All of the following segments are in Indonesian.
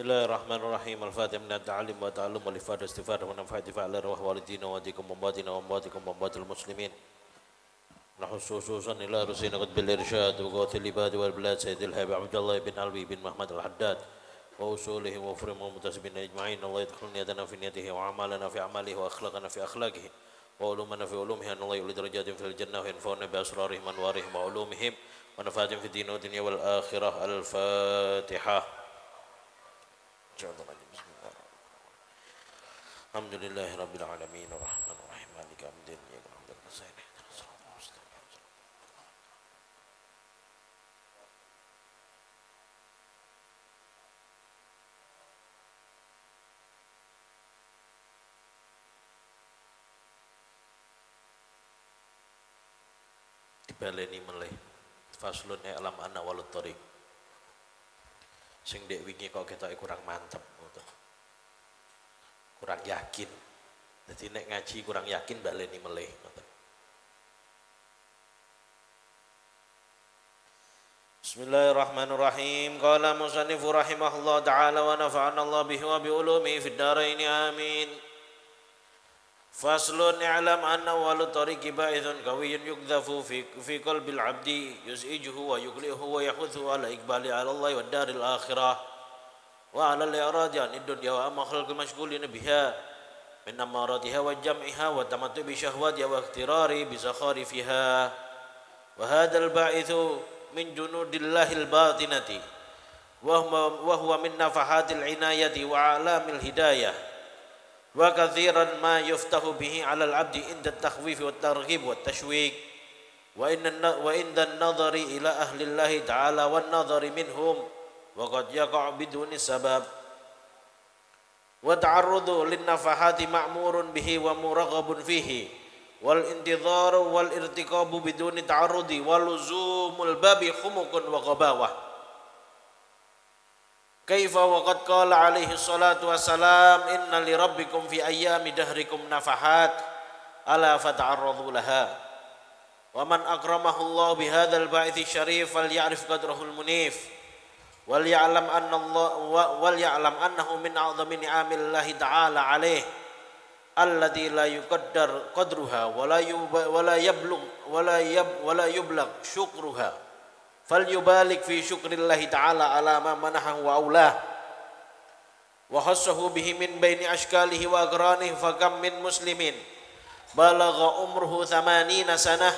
Bismillahirrahmanirrahim. Al-Fatihah min at-ta'alim wa ta'allum wal ifad istifad wa nafa'ati fa'ala arwah walidina wa dikum mambatina wa mambatikum mambatil muslimin. Khususan ila rusina qad bil irsyad wa qatil ibad wal bilad sayyidil habib Abdullah bin Alwi bin Muhammad al-Haddad wa usulihi wa furim wa mutasibin ajma'in. Allah yadkhul niyatana fi niyatihi wa amalana fi amalihi wa akhlaqana fi akhlaqihi wa ulumana fi ulumihi. Allah yuli darajatin fil jannah wa yanfa'una bi asrarihim wa anwarihim wa ulumihim wa nafatin fi din wa dunya wal akhirah. Al-Fatihah. Alhamdulillahi rabbil alamin arrahmanir rahim maliki yaumiddin iyyaka na'budu wa iyyaka nasta'in ihdinas siratal mustaqim. Dibaleni melih faslun i'lam anna walut thariq. Sing dek wingi kok ketoke kurang mantep ngoten. Kurang yakin. Jadi nek ngaji kurang yakin baleni melih ngoten. Bismillahirrahmanirrahim. Qala musannifu rahimahullah ta'ala wa nafa'ana Allah bihi wa bi ulumihi fid dharain amin. Faslun i'lam anna walut tariqi ba'ithun qawiyyun yukdhafu fi qalbil 'abdi yuz'ijuhu wa yuqlihu wa yahuthu ala iqbali 'ala Allah wa daril akhirah wa 'ala al-i'radi 'anid dunya wa amma khalqil mashghulin biha min amaratiha wa jam'iha wa tamattu bi syahwati wa ikhtirari bi sakhari fiha wa hadzal ba'ithu min junudillahil batinati wa huwa min nafahatil inayati wa 'alamil hidayah wa kathiran ma yuftahu bihi 'ala al-'abdi inda at-takhwif wa at-targhib wa at-tashwiq wa inda an-nadhari ila ahli Allah ta'ala wa an-nadhari minhum wa qad yaqa' biduni sabab wa ta'arrudu lin-nafahati ma'murun bihi wa muraghabun fihi wal intidharu wal irtikabu biduni ta'arrudi wa luzumul babi khumukun wa ghabawah. Kaifa wa qad qala alaihi salatu wassalam inna li rabbikum fi ayyami dahrikum nafahat ala fata'arradu laha wa man akramahu Allah bi hadzal ba'ithi syarif falya'rif qadrahul munif wal ya'lam annahu min a'zami ni'amillahi ta'ala alaihi allati la yuqaddar qadruha wa la yublagh syukruha falyubalik fi syukrillahi ta'ala ala ma manahahu wa aulah wa khassahu bihi min baini ashkalihi wa agranihi fakam min muslimin balagha umruhu 80 sanah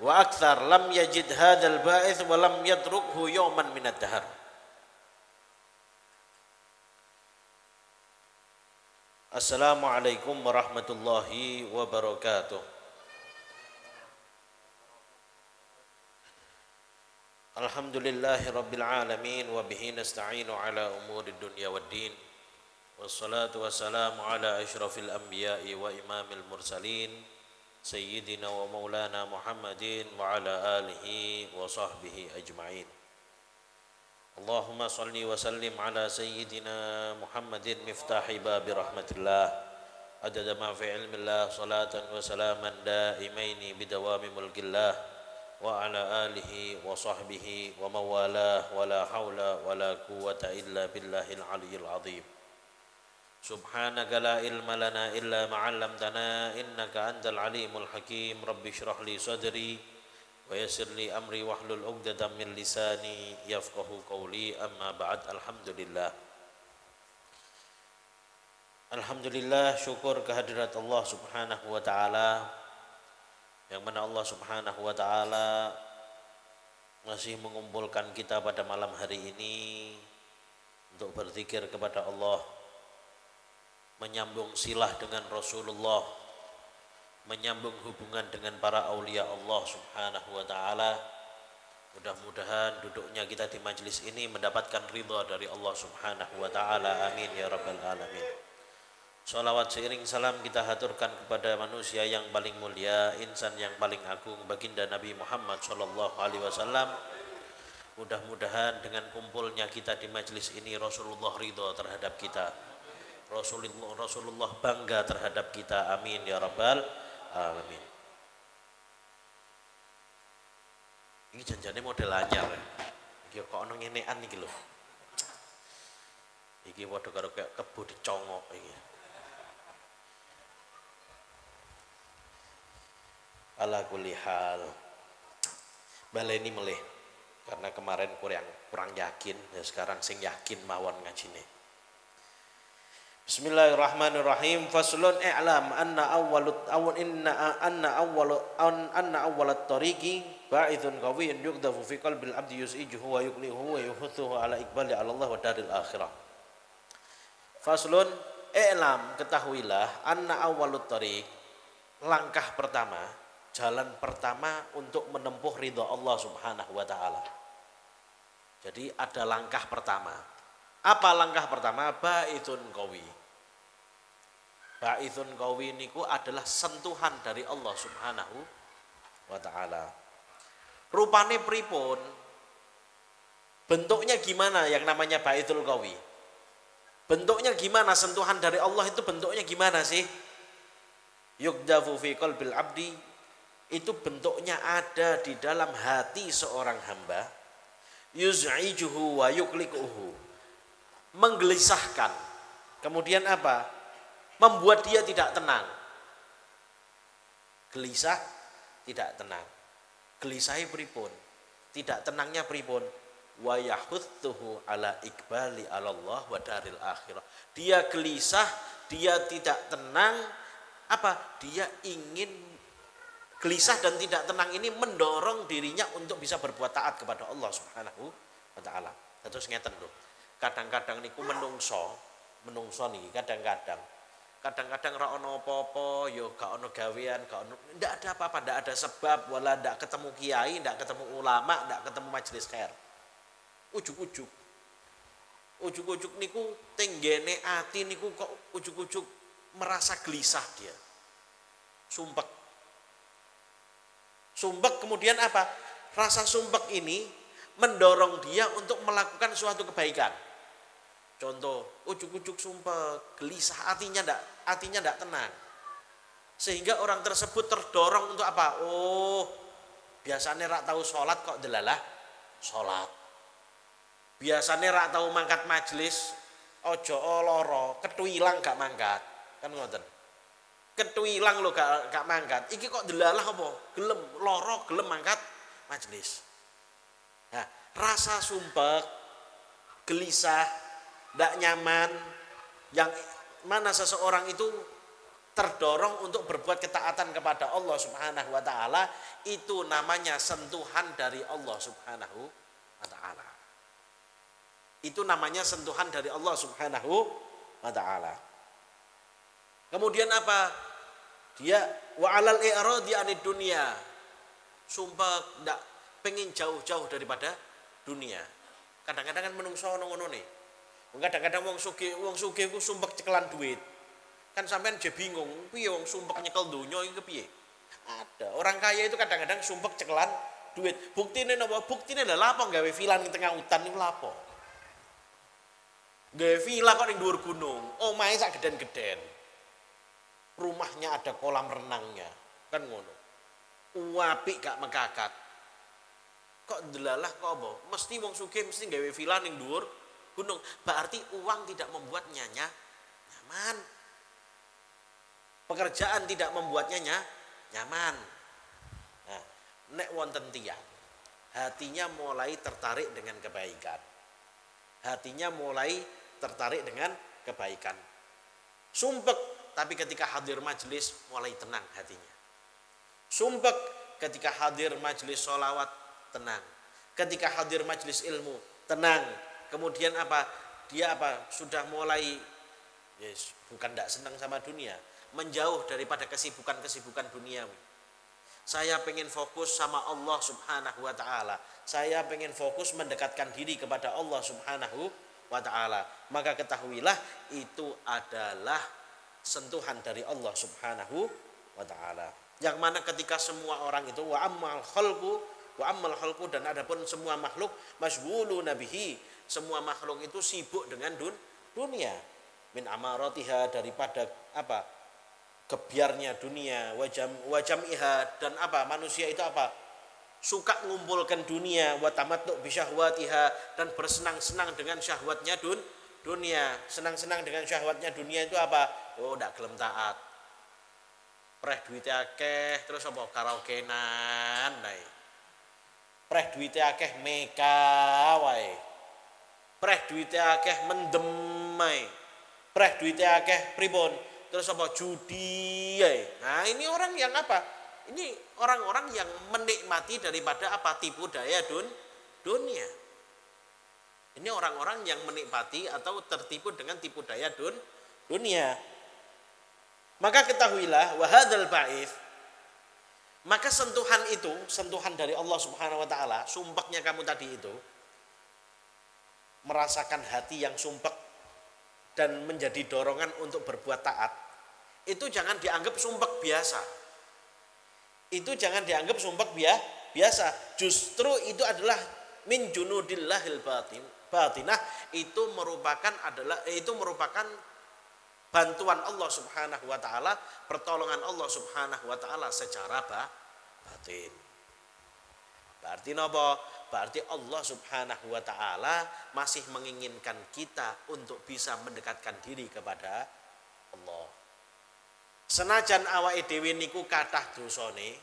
wa akthar lam yajid hadzal ba'its wa lam yatrukhu yawman min ad-dahr. Assalamualaikum warahmatullahi wabarakatuh. Alhamdulillahi rabbil alamin wa bihi nasta'inu ala umuri dunya waddin wassalatu wassalamu ala asyrafil anbiya'i wa imamil mursalin sayyidina wa maulana Muhammadin wa ala alihi wa sahbihi ajma'in. Allahumma salli wa sallim ala sayyidina Muhammadin miftahi babi rahmatillah adada ma fi ilmillah salatan wa salaman daimaini bidawami mulkillah wa ala alihi wa sahbihi wa mawalah wa la hawla wa la quwwata illa billahil aliyyil azim. Subhanaka la ilma lana illa ma 'allamtana innaka antal alimul hakim. Rabbi shrah li sadri wa yassir li amri wahlul 'uqdatam min lisani yafqahu qawli. Amma ba'd. Alhamdulillah, syukur kehadirat Allah Subhanahu wa taala yang mana Allah Subhanahu wa ta'ala masih mengumpulkan kita pada malam hari ini untuk berzikir kepada Allah, menyambung silah dengan Rasulullah, menyambung hubungan dengan para aulia Allah Subhanahu wa ta'ala. Mudah-mudahan duduknya kita di majlis ini mendapatkan ridha dari Allah Subhanahu wa ta'ala. Amin ya rabbal alamin. Salawat seiring salam kita haturkan kepada manusia yang paling mulia, insan yang paling agung, baginda Nabi Muhammad sallallahu alaihi wasallam. Mudah-mudahan dengan kumpulnya kita di majlis ini Rasulullah ridha terhadap kita. Rasulullah bangga terhadap kita. Amin ya rabbal alamin. Ini janjane model anyar. Iki kok ono ngenekan iki lho. Iki padha karo kayak kebo dicongok iki. Ala kulli hal. Baleni melih karena kemarin kurang yakin, ya sekarang sing yakin mawon ngajine. Bismillahirrahmanirrahim. Faslun i'lam anna awwalat tariqi ba'ithun qawiyyun yuqdafu fi qalbil abdi yus'ijuhu wa yuqlihu wa yuhuthuhu ala iqbali ala Allah wa daril akhirah. Faslun i'lam, ketahuilah, anna awwalut tariq, langkah pertama, jalan pertama untuk menempuh ridha Allah Subhanahu wa taala. Jadi ada langkah pertama. Apa langkah pertama? Ba'ithun qawi. Ba'ithun qawi niku adalah sentuhan dari Allah Subhanahu wa taala. Rupane pripun? Bentuknya gimana yang namanya ba'ithul qawi? Bentuknya gimana? Sentuhan dari Allah itu bentuknya gimana sih? Yuqdafu fi qalbil abdi, itu bentuknya ada di dalam hati seorang hamba. Yuz'ijuhu wa yuqliquhu, menggelisahkan. Kemudian apa? Membuat dia tidak tenang. Gelisah, tidak tenang. Gelisahnya pripun? Tidak tenangnya pripun? Wa yahuttuhu ala iqbali ala Allah wa daril akhirah. Dia gelisah, dia tidak tenang. Apa? Dia ingin, gelisah dan tidak tenang ini mendorong dirinya untuk bisa berbuat taat kepada Allah Subhanahu wa taala. Terus ngeten lho. Kadang-kadang niku menungso niki kadang-kadang ra ono apa-apa, yo gak ono gawean, ndak ada apa-apa, ndak ada sebab, wala ndak ketemu kiai, ndak ketemu ulama, ndak ketemu majelis khair. Ujuk-ujuk niku tenggene ati niku kok ujuk-ujuk merasa gelisah dia. Sumpek kemudian apa? Rasa sumpek ini mendorong dia untuk melakukan suatu kebaikan. Contoh, ujuk-ujuk sumpek, gelisah, hatinya ndak tenang. Sehingga orang tersebut terdorong untuk apa? Oh, biasanya rak tahu sholat kok delalah sholat. Biasanya rak tahu mangkat majelis, ojo loro, ketuilang gak mangkat. Kan ngoten. Ketuilang lo gak mangkat. Iki kok delalah apa? Gelem loro, gelem mangkat majelis. Nah, rasa sumpek, gelisah, tidak nyaman, yang mana seseorang itu terdorong untuk berbuat ketaatan kepada Allah Subhanahu wa taala, itu namanya sentuhan dari Allah Subhanahu wa taala. Itu namanya sentuhan dari Allah Subhanahu wa taala. Kemudian apa? Dia wa alal i'radi anid dunya. Sumpah ndak pengen jauh-jauh daripada dunia. Kadang-kadang kan menungso ngono nih. Kadang-kadang wong sugih ku sumpek cekelan duit. Kan sampean je bingung, piye wong sumpek nyekel donya iki piye? Ada. Orang kaya itu kadang-kadang sumpek cekelan duit. Buktine napa? Buktine lha lapo gawe villa ning tengah hutan niku lapo? Gawe villa kok ning dhuwur gunung, omahe sak geden-geden. Rumahnya ada kolam renangnya. Kan ngono. Apik gak mekakat. Kok delalah kok apa? Mesti wong sugih mesti gawe villa ning dhuwur gunung. Berarti uang tidak membuatnya nyaman. Pekerjaan tidak membuatnya nyaman. Nah, nek wonten tiyang hatinya mulai tertarik dengan kebaikan. Hatinya mulai tertarik dengan kebaikan. Sumpek, tapi ketika hadir majelis mulai tenang hatinya. Sumpek ketika hadir majelis sholawat tenang. Ketika hadir majelis ilmu tenang. Kemudian apa? Dia apa? Sudah mulai bukan tidak senang sama dunia, menjauh daripada kesibukan-kesibukan duniawi. Saya pengen fokus sama Allah Subhanahu wa taala. Saya pengen fokus mendekatkan diri kepada Allah Subhanahu wa taala. Maka ketahuilah itu adalah sentuhan dari Allah Subhanahu wa taala. Yang mana ketika semua orang itu wa ammal khalqu dan adapun semua makhluk masyghulu nabihi, semua makhluk itu sibuk dengan dunia, min amaratiha, daripada apa? Kebiarnya dunia, wajamiha, dan apa? Manusia itu apa? Suka mengumpulkan dunia, wa tamattu bi syahwatiha, dan bersenang-senang dengan syahwatnya dunia, senang-senang dengan syahwatnya dunia itu apa? Oh, ndak gelem taat. Preh duitnya akeh, terus apa karaokean nae. Preh duitnya akeh meka wae. Preh duitnya akeh mendem ae. Preh duitnya akeh pripun? Terus apa judi ae. Nah, ini orang yang apa? Ini orang-orang yang menikmati daripada apa? Tipu daya dunia. Ini orang-orang yang menikmati atau tertipu dengan tipu daya dunia. Maka ketahuilah wahadal ba'if, maka sentuhan itu, sentuhan dari Allah Subhanahu wa taala, sumpeknya kamu tadi itu, merasakan hati yang sumpek dan menjadi dorongan untuk berbuat taat, itu jangan dianggap sumpek biasa. Itu jangan dianggap sumpek biasa. Justru itu adalah min junudillahil batinah, itu merupakan bantuan Allah Subhanahu wa taala, pertolongan Allah Subhanahu wa taala secara batin. Berarti napa? Berarti Allah Subhanahu wa taala masih menginginkan kita untuk bisa mendekatkan diri kepada Allah. Senajan awake dhewe niku kathah dosane,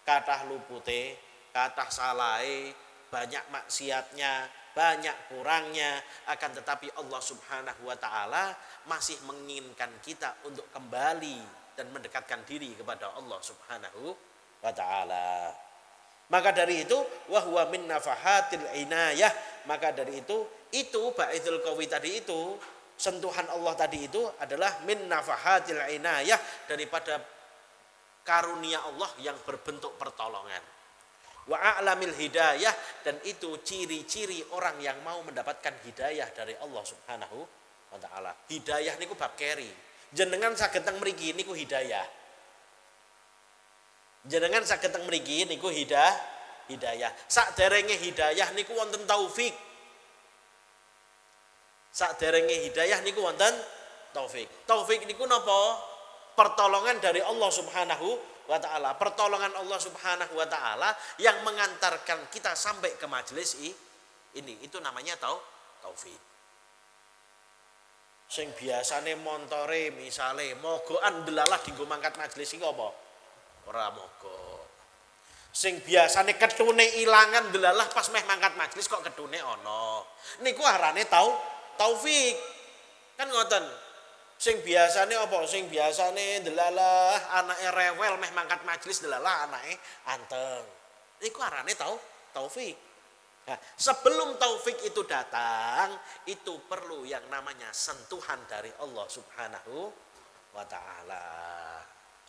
kathah lupute, kathah salahe, banyak maksiatnya, banyak kurangnya, akan tetapi Allah Subhanahu wa taala masih menginginkan kita untuk kembali dan mendekatkan diri kepada Allah Subhanahu wa taala. Maka dari itu wahwa min nafahatil inayah, maka dari itu ba'ithul qawi tadi itu, sentuhan Allah tadi itu adalah min nafahatil inayah, daripada karunia Allah yang berbentuk pertolongan. Wa a'lamil hidayah, dan itu ciri-ciri orang yang mau mendapatkan hidayah dari Allah Subhanahu wa taala. Hidayah niku bab keri. Jenengan saged teng mriki niku hidayah. Jenengan saged teng mriki niku hidayah. Sakderenge hidayah niku wonten taufik. Sakderenge hidayah niku wonten taufik. Taufik niku napa? Pertolongan dari Allah Subhanahu wa ta'ala, pertolongan Allah Subhanahu wa ta'ala yang mengantarkan kita sampai ke majelis ini, itu namanya taufik. Sing biasane montore misale mogokan delalah dienggo mangkat majelis iki apa? Ora mogok. Sing biasane ketune ilangan delalah pas meh mangkat majelis kok ketune ana. Niku arane taufik. Kan ngoten. Sing biasane apa? Sing biasane delalah anake rewel meh mangkat majelis delalah anake anteng. Iku arane taufik. Nah, sebelum taufik itu datang, itu perlu yang namanya sentuhan dari Allah Subhanahu wa taala.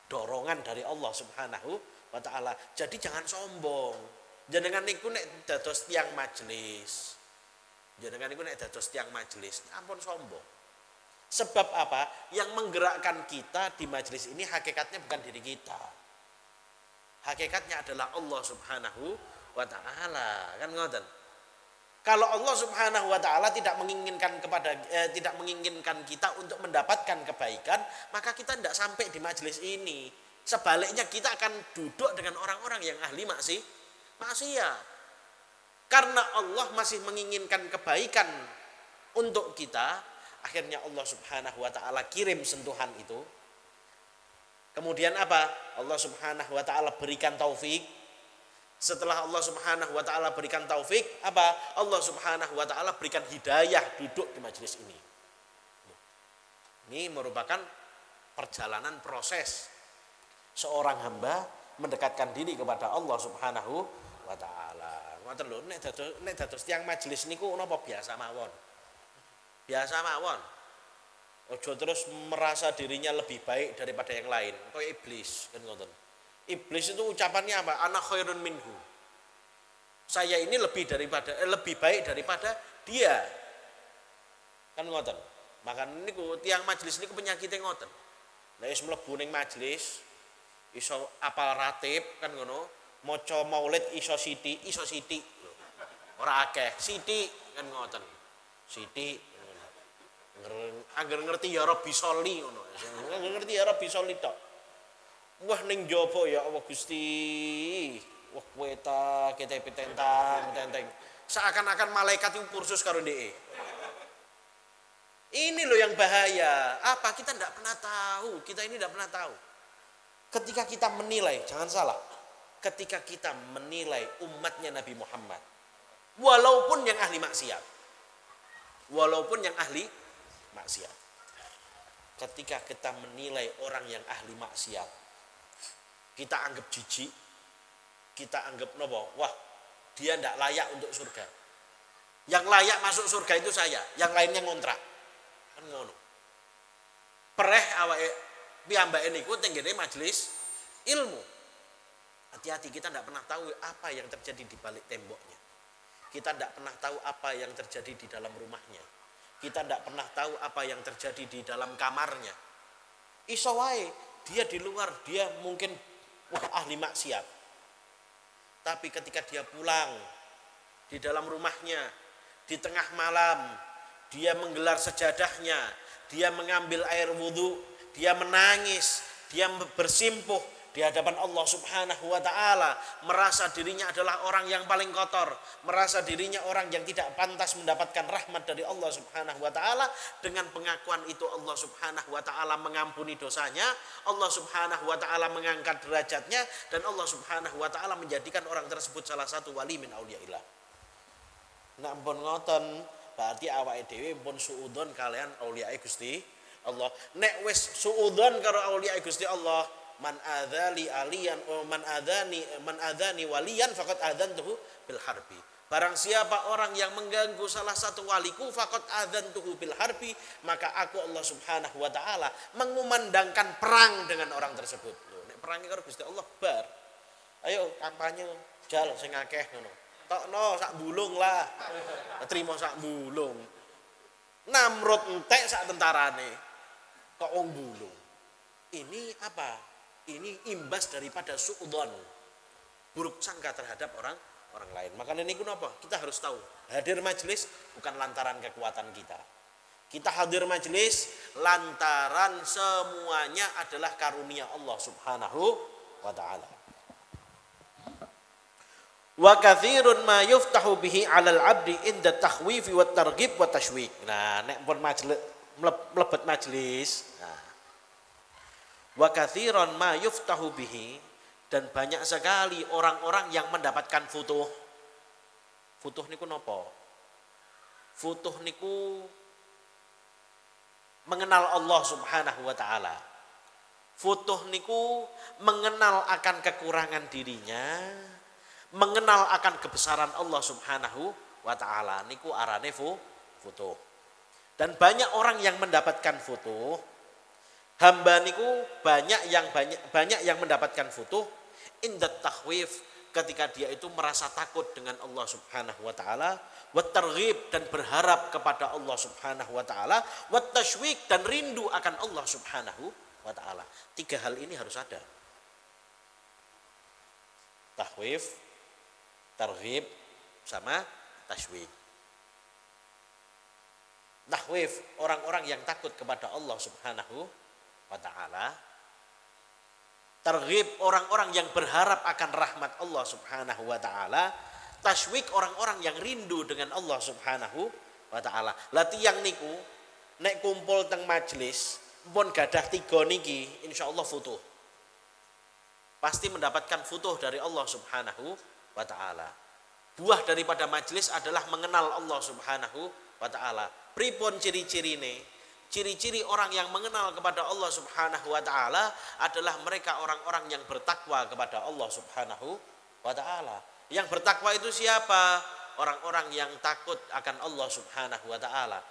Dorongan dari Allah Subhanahu wa taala. Jadi jangan sombong. Jenengan niku nek dados tiyang majelis. Jenengan niku nek dados tiyang majelis, ampun sombong. Sebab apa? Yang menggerakkan kita di majelis ini hakikatnya bukan diri kita. Hakikatnya adalah Allah Subhanahu wa taala. Kan ngoten. Kalau Allah Subhanahu wa taala tidak menginginkan kita untuk mendapatkan kebaikan, maka kita tidak sampai di majelis ini. Sebaliknya kita akan duduk dengan orang-orang yang ahli maksiat. Karena Allah masih menginginkan kebaikan untuk kita, akhirnya Allah Subhanahu wa taala kirim sentuhan itu. Kemudian apa? Allah Subhanahu wa taala berikan taufik. Setelah Allah Subhanahu wa taala berikan taufik, apa? Allah Subhanahu wa taala berikan hidayah duduk di majelis ini. Ini merupakan perjalanan proses seorang hamba mendekatkan diri kepada Allah Subhanahu wa taala. Ngoten lho, nek dados tiyang majelis niku napa biasa mawon. Biasa mawon. Ojo terus merasa dirinya lebih baik daripada yang lain. Kayak iblis kan ngoten. Iblis itu ucapannya apa? Ana khairun minhu. Saya ini lebih baik daripada dia. Kan ngoten. Maka niku tiyang majelis niku penyakite ngoten. Nek wis mlebu ning majelis iso apal ratib kan ngono, maca maulid iso sithik. Ora akeh, sithik kan ngoten. Sithik. Angger ngerti ya Rabbi sholli ngono. Angger ngerti ya Rabbi sholli tok. Wah ning jaba ya Allah Gusti. Wah kowe ta KTP tentang. Seakan-akan malaikat itu kursus karo dhek. Ini loh yang bahaya. Apa? Kita tidak pernah tahu. Kita ini tidak pernah tahu. Ketika kita menilai, jangan salah. Ketika kita menilai umatnya Nabi Muhammad, walaupun yang ahli maksiat, walaupun yang ahli maksiat, ketika kita menilai orang yang ahli maksiat, kita anggap jijik, kita anggap nopo, wah dia tidak layak untuk surga. Yang layak masuk surga itu saya, yang lainnya ngontrak. Kan ngono. Pereh awake piyambake niku tenggene majelis ilmu. Hati-hati, kita tidak pernah tahu apa yang terjadi di balik temboknya. Kita tidak pernah tahu apa yang terjadi di dalam rumahnya. Kita tidak pernah tahu apa yang terjadi di dalam kamarnya. Iso wae dia di luar, dia mungkin ahli maksiat. Tapi ketika dia pulang di dalam rumahnya, di tengah malam, dia menggelar sejadahnya, dia mengambil air wudhu, dia menangis, dia bersimpuh di hadapan Allah Subhanahu wa ta'ala, merasa dirinya adalah orang yang paling kotor, merasa dirinya orang yang tidak pantas mendapatkan rahmat dari Allah Subhanahu wa ta'ala. Dengan pengakuan itu Allah Subhanahu wa ta'ala mengampuni dosanya, Allah Subhanahu wa ta'ala mengangkat derajatnya, dan Allah Subhanahu wa ta'ala menjadikan orang tersebut salah satu wali min auliyaillah. Nek ampun ngoten, berarti awake dhewe pun suudzon kalian auliyae Gusti Allah. Nek wis suudzon karo auliyae Gusti Allah, man adzali aliyan man adzani waliyan faqad adzantuhu bil harbi. Barang siapa orang yang mengganggu salah satu waliku faqad adzantuhu bil harbi, maka aku Allah Subhanahu wa taala mengumandangkan perang dengan orang tersebut. Lho, nek perang karo Gusti Allah bar. Ayo kampanye jal sing akeh ngono. Tokno sak bulung lah. Terima sak bulung. Namrud entek sak tentarane. Kok wong bulung. Ini apa? Ini imbas daripada suudzon, buruk sangka terhadap orang lain. Makanya ini kenapa? Kita harus tahu, hadir majelis bukan lantaran kekuatan kita. Kita hadir majelis lantaran semuanya adalah karunia Allah Subhanahu wa taala. Wa katsirun ma yuftahu bihi 'alal 'abdi inda takhwifi wat targhib wat tashwiq. Nah, nek pun majelis mlebet majelis, nah, wa katsiran ma yuftahu bihi, dan banyak sekali orang-orang yang mendapatkan futuh. Futuh niku napa? Futuh niku mengenal Allah Subhanahu wa taala. Futuh niku mengenal akan kekurangan dirinya, mengenal akan kebesaran Allah Subhanahu wa taala. Niku arane futuh. Dan banyak orang yang mendapatkan futuh. Hamba niku banyak yang mendapatkan futuh indat takhwif, ketika dia itu merasa takut dengan Allah Subhanahu wa taala, wat targhib, dan berharap kepada Allah Subhanahu wa taala, wat tashwiq, dan rindu akan Allah Subhanahu wa taala. 3 hal ini harus ada. Takhwif, targhib, sama tashwiq. Takhwif, orang-orang yang takut kepada Allah Subhanahu wa ta'ala. Targhib, orang-orang yang berharap akan rahmat Allah Subhanahu wa ta'ala. Tashwiq, orang-orang yang rindu dengan Allah Subhanahu wa ta'ala. Lah tiyang niku nek kumpul teng majelis pun gadah 3 niki insyaallah futuh. Pasti mendapatkan futuh dari Allah Subhanahu wa ta'ala. Buah daripada majelis adalah mengenal Allah Subhanahu wa ta'ala. Pripun ciri-cirine? Ciri-ciri orang yang mengenal kepada Allah Subhanahu wa ta'ala adalah mereka orang-orang yang bertakwa kepada Allah Subhanahu wa ta'ala. Yang bertakwa itu siapa? Orang-orang yang takut akan Allah Subhanahu wa ta'ala.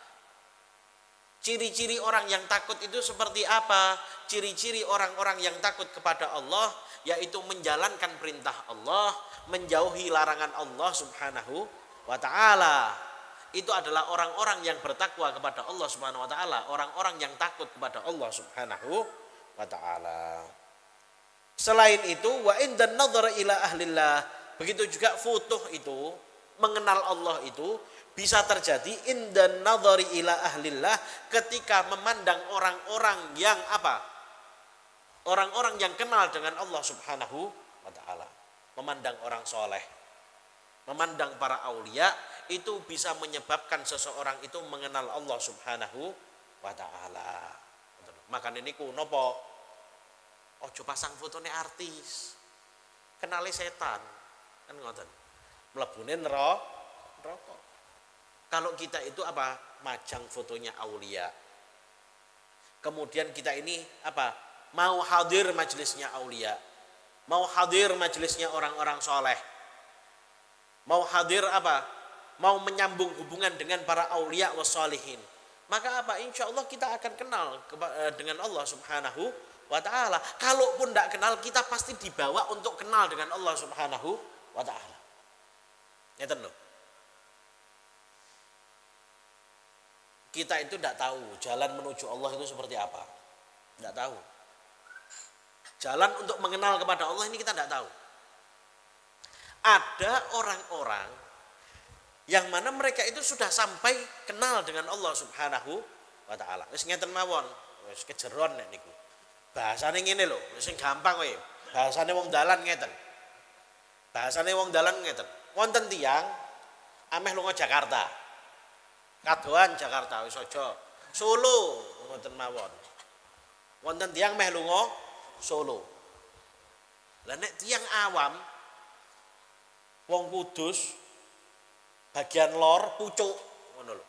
Ciri-ciri orang yang takut itu seperti apa? Ciri-ciri orang-orang yang takut kepada Allah yaitu menjalankan perintah Allah, menjauhi larangan Allah Subhanahu wa ta'ala. Itu adalah orang-orang yang bertakwa kepada Allah Subhanahu wa taala, orang-orang yang takut kepada Allah Subhanahu wa taala. Selain itu, wa indan nadhara ila ahlillah, begitu juga futuh itu, mengenal Allah itu bisa terjadi indan nadhari ila ahlillah, ketika memandang orang-orang yang apa? Orang-orang yang kenal dengan Allah Subhanahu wa taala, memandang orang soleh, memandang para aulia, itu bisa menyebabkan seseorang itu mengenal Allah Subhanahu wa taala. Makane niku napa aja pasang fotone artis. Kenali setan. Kan ngoten. Mlebune neraka. Kalau kita itu apa? Majang fotonya aulia. Kemudian kita ini apa? Mau hadir majelisnya aulia. Mau hadir majelisnya orang-orang soleh. Mau hadir apa? Mau menyambung hubungan dengan para aulia wassalihin. Maka apa? Insya Allah kita akan kenal dengan Allah subhanahu wa ta'ala. Kalaupun tidak kenal, kita pasti dibawa untuk kenal dengan Allah subhanahu wa ta'ala. Ngeten loh. Kita itu tidak tahu jalan menuju Allah itu seperti apa. Tidak tahu. Jalan untuk mengenal kepada Allah ini kita tidak tahu. Ada orang-orang yang mana mereka itu sudah sampai kenal dengan Allah subhanahu wa ta'ala. Wis ngeten mawon, wis kejeron nek niku. Bahasane ngene lho, sing gampang kowe. Bahasane wong dalan ngeten. Bahasane wong dalan ngeten. Wonten tiyang ameh lunga Jakarta. Kadoan Jakarta wis aja. Solo ngoten mawon. Wonten tiyang meh lunga Solo. Lah nek tiyang awam wong Kudus bagian lor pucuk ngono lho.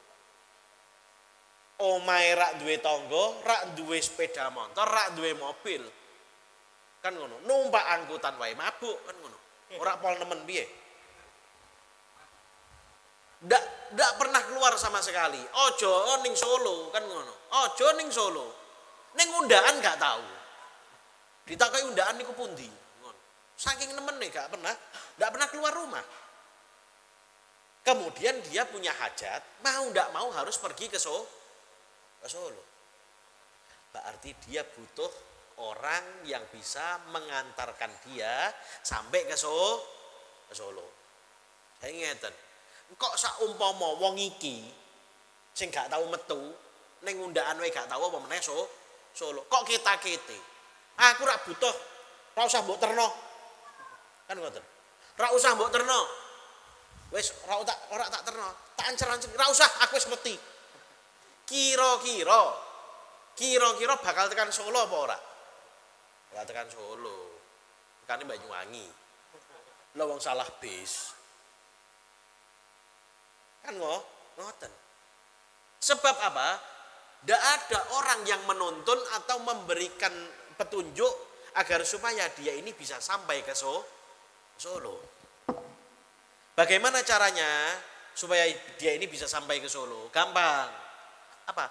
Omahe rak duwe tangga, rak duwe sepeda motor, rak duwe mobil. Kan ngono. Numpak angkutan wae mabuk kan ngono. Ora pol nemen piye. Ndak pernah keluar sama sekali. Ojo ning Solo kan ngono. Ojo ning Solo. Ning undakan gak tahu. Ditakoki undakan niku pundi? Ngono. Saking nemene gak pernah keluar rumah. Kemudian dia punya hajat, mau ndak mau harus pergi ke Solo. Berarti dia butuh orang yang bisa mengantarkan dia sampai ke Solo. Saya ngeten. Kok saumpama wong iki sing gak tau metu ning undakan wae gak tau apa meneh Solo. Kok kita-kete. Aku ora butuh, ora usah mbok terno. Kan ngoten. Ora usah mbok terno. Wis ora tak terno. Tak ancer-ancer, ora usah, aku wis ngerti. Kira-kira bakal tekan Solo apa ora? Ora tekan Solo. Tekane Banyuwangi. Lah wong salah bis. Kan ngoten. Sebab apa? Tidak ada orang yang menuntun atau memberikan petunjuk agar supaya dia ini bisa sampai ke Solo. Bagaimana caranya supaya dia ini bisa sampai ke Solo? Gampang. Apa?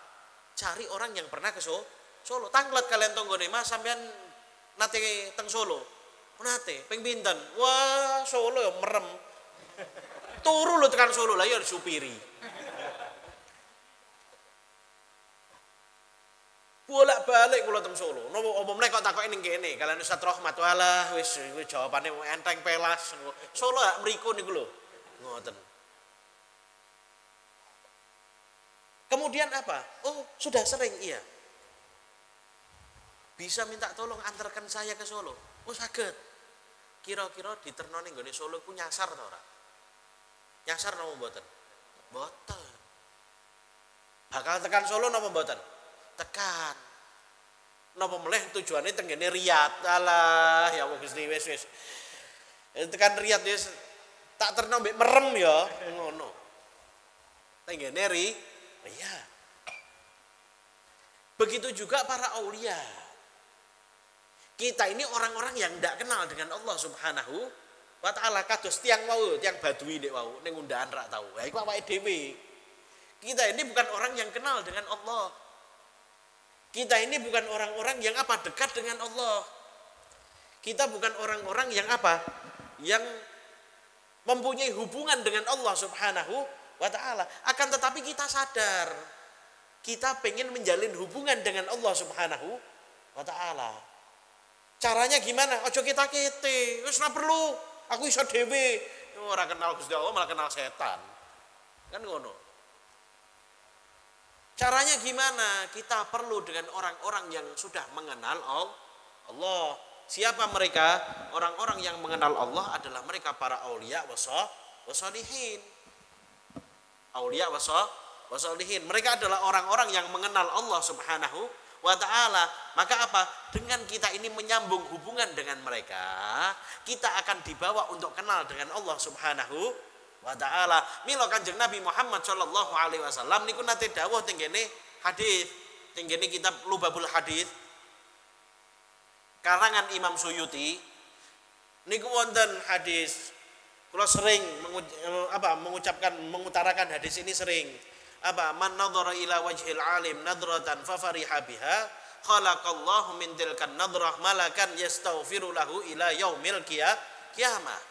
Cari orang yang pernah ke Solo. Tanglet kalian tonggone Mas sampean nate teng Solo. Nate ping pinten? Wah, Solo ya merem. Turu lho tekan Solo lah ya supiri. Bolak-balik kula teng Solo. Napa apa meneh kok takoki ning kene, kalian Ustaz Rahmat walah wis jawabane enteng pelas. Solo hak mriku niku lho. Ngoten. Kemudian apa? Oh, sudah sering iya. Bisa minta tolong antarkan saya ke Solo. Oh, saged. Kira-kira diterno ning nggone Solo ku nyasar ta ora? Nyasar napa mboten? Mboten. Bakal tekan Solo napa mboten? Tekan. Napa meneh tujuane tenggene Riyadh. Alah, ya Allah Gusti wis. Tekan Riyadh wis tak terno mbek merem ya, ngono. Tenggene Riyadh. Begitu juga para aulia. Kita ini orang-orang yang tidak kenal dengan Allah Subhanahu wa ta'ala, kados tiang badui nek wau ning undakan rak tau. Ha iku awake dhewe. Kita ini bukan orang yang kenal dengan Allah. Kita ini bukan orang-orang yang apa? Dekat dengan Allah. Kita bukan orang-orang yang apa? Yang mempunyai hubungan dengan Allah Subhanahu wa ta'ala. Akan tetapi kita sadar kita pengen menjalin hubungan dengan Allah Subhanahu wa ta'ala. Caranya gimana? Ojo kita kete. Wis ora perlu. Aku iso dhewe. Ora kenal Gusti Allah malah kenal setan. Kan ngono. Caranya gimana? Kita perlu dengan orang-orang yang sudah mengenal Allah. Siapa mereka? Orang-orang yang mengenal Allah adalah mereka para aulia wassalihin. Aulia wasolihin. Mereka adalah orang-orang yang mengenal Allah Subhanahu wa ta'ala. Maka apa? Dengan kita ini menyambung hubungan dengan mereka, kita akan dibawa untuk kenal dengan Allah Subhanahu wa ta'ala. Mila Kanjeng Nabi Muhammad sallallahu alaihi wasallam niku nate dawuh tenggene hadis, tenggene kitab Lubabul Hadis karangan Imam Suyuti niku wonten hadis. Kula sering mengutarakan hadis ini sering. Man nadhara ila wajhil alim nadratan fa fariha biha khalaqallahu min tilkan nadrah malakan yastaghfiru lahu ila yaumil qiyamah.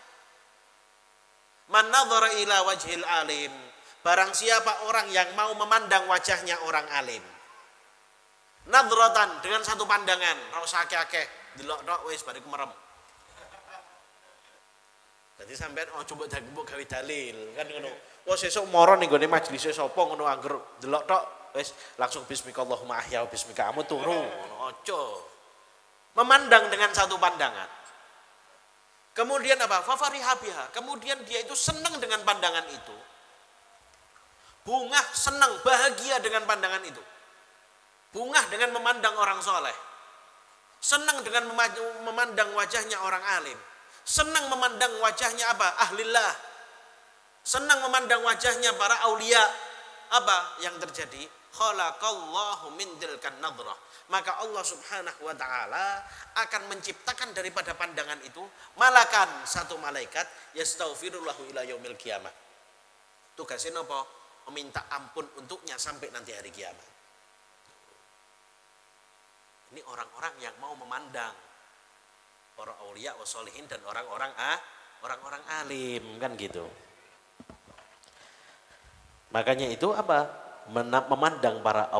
Man nadhara ila wajhil alim, barang siapa orang yang mau memandang wajahnya orang alim. Nadratan, dengan satu pandangan, ora usah akeh-akeh, delok tok wis bariku merem. Dadi sampean coba mbok gawe dalil, kan ngono. Wah sesuk mara ning gone majelis sapa ngono angger delok tok wis langsung bismikallahumma ahya bismika amu turu ngono aja. Memandang dengan satu pandangan. Kemudian apa? Fafariha biha. Kemudian dia itu senang dengan pandangan itu. Bungah, senang, bahagia dengan pandangan itu. Bungah dengan memandang orang soleh. Senang dengan memandang wajahnya orang alim. Senang memandang wajahnya apa? Ahlillah. Senang memandang wajahnya para aulia. Apa yang terjadi? Khalaqallahu min tilkan nadrah. Maka Allah Subhanahu wa ta'ala akan menciptakan daripada pandangan itu malakan, satu malaikat yastaghfirullahu ila yaumil qiyamah. Tugasnya apa? Meminta ampun untuknya sampai nanti hari kiamat. Ini orang-orang yang mau memandang para aulia wassolihin dan orang-orang alim, kan gitu. Makanya itu apa? Memandang para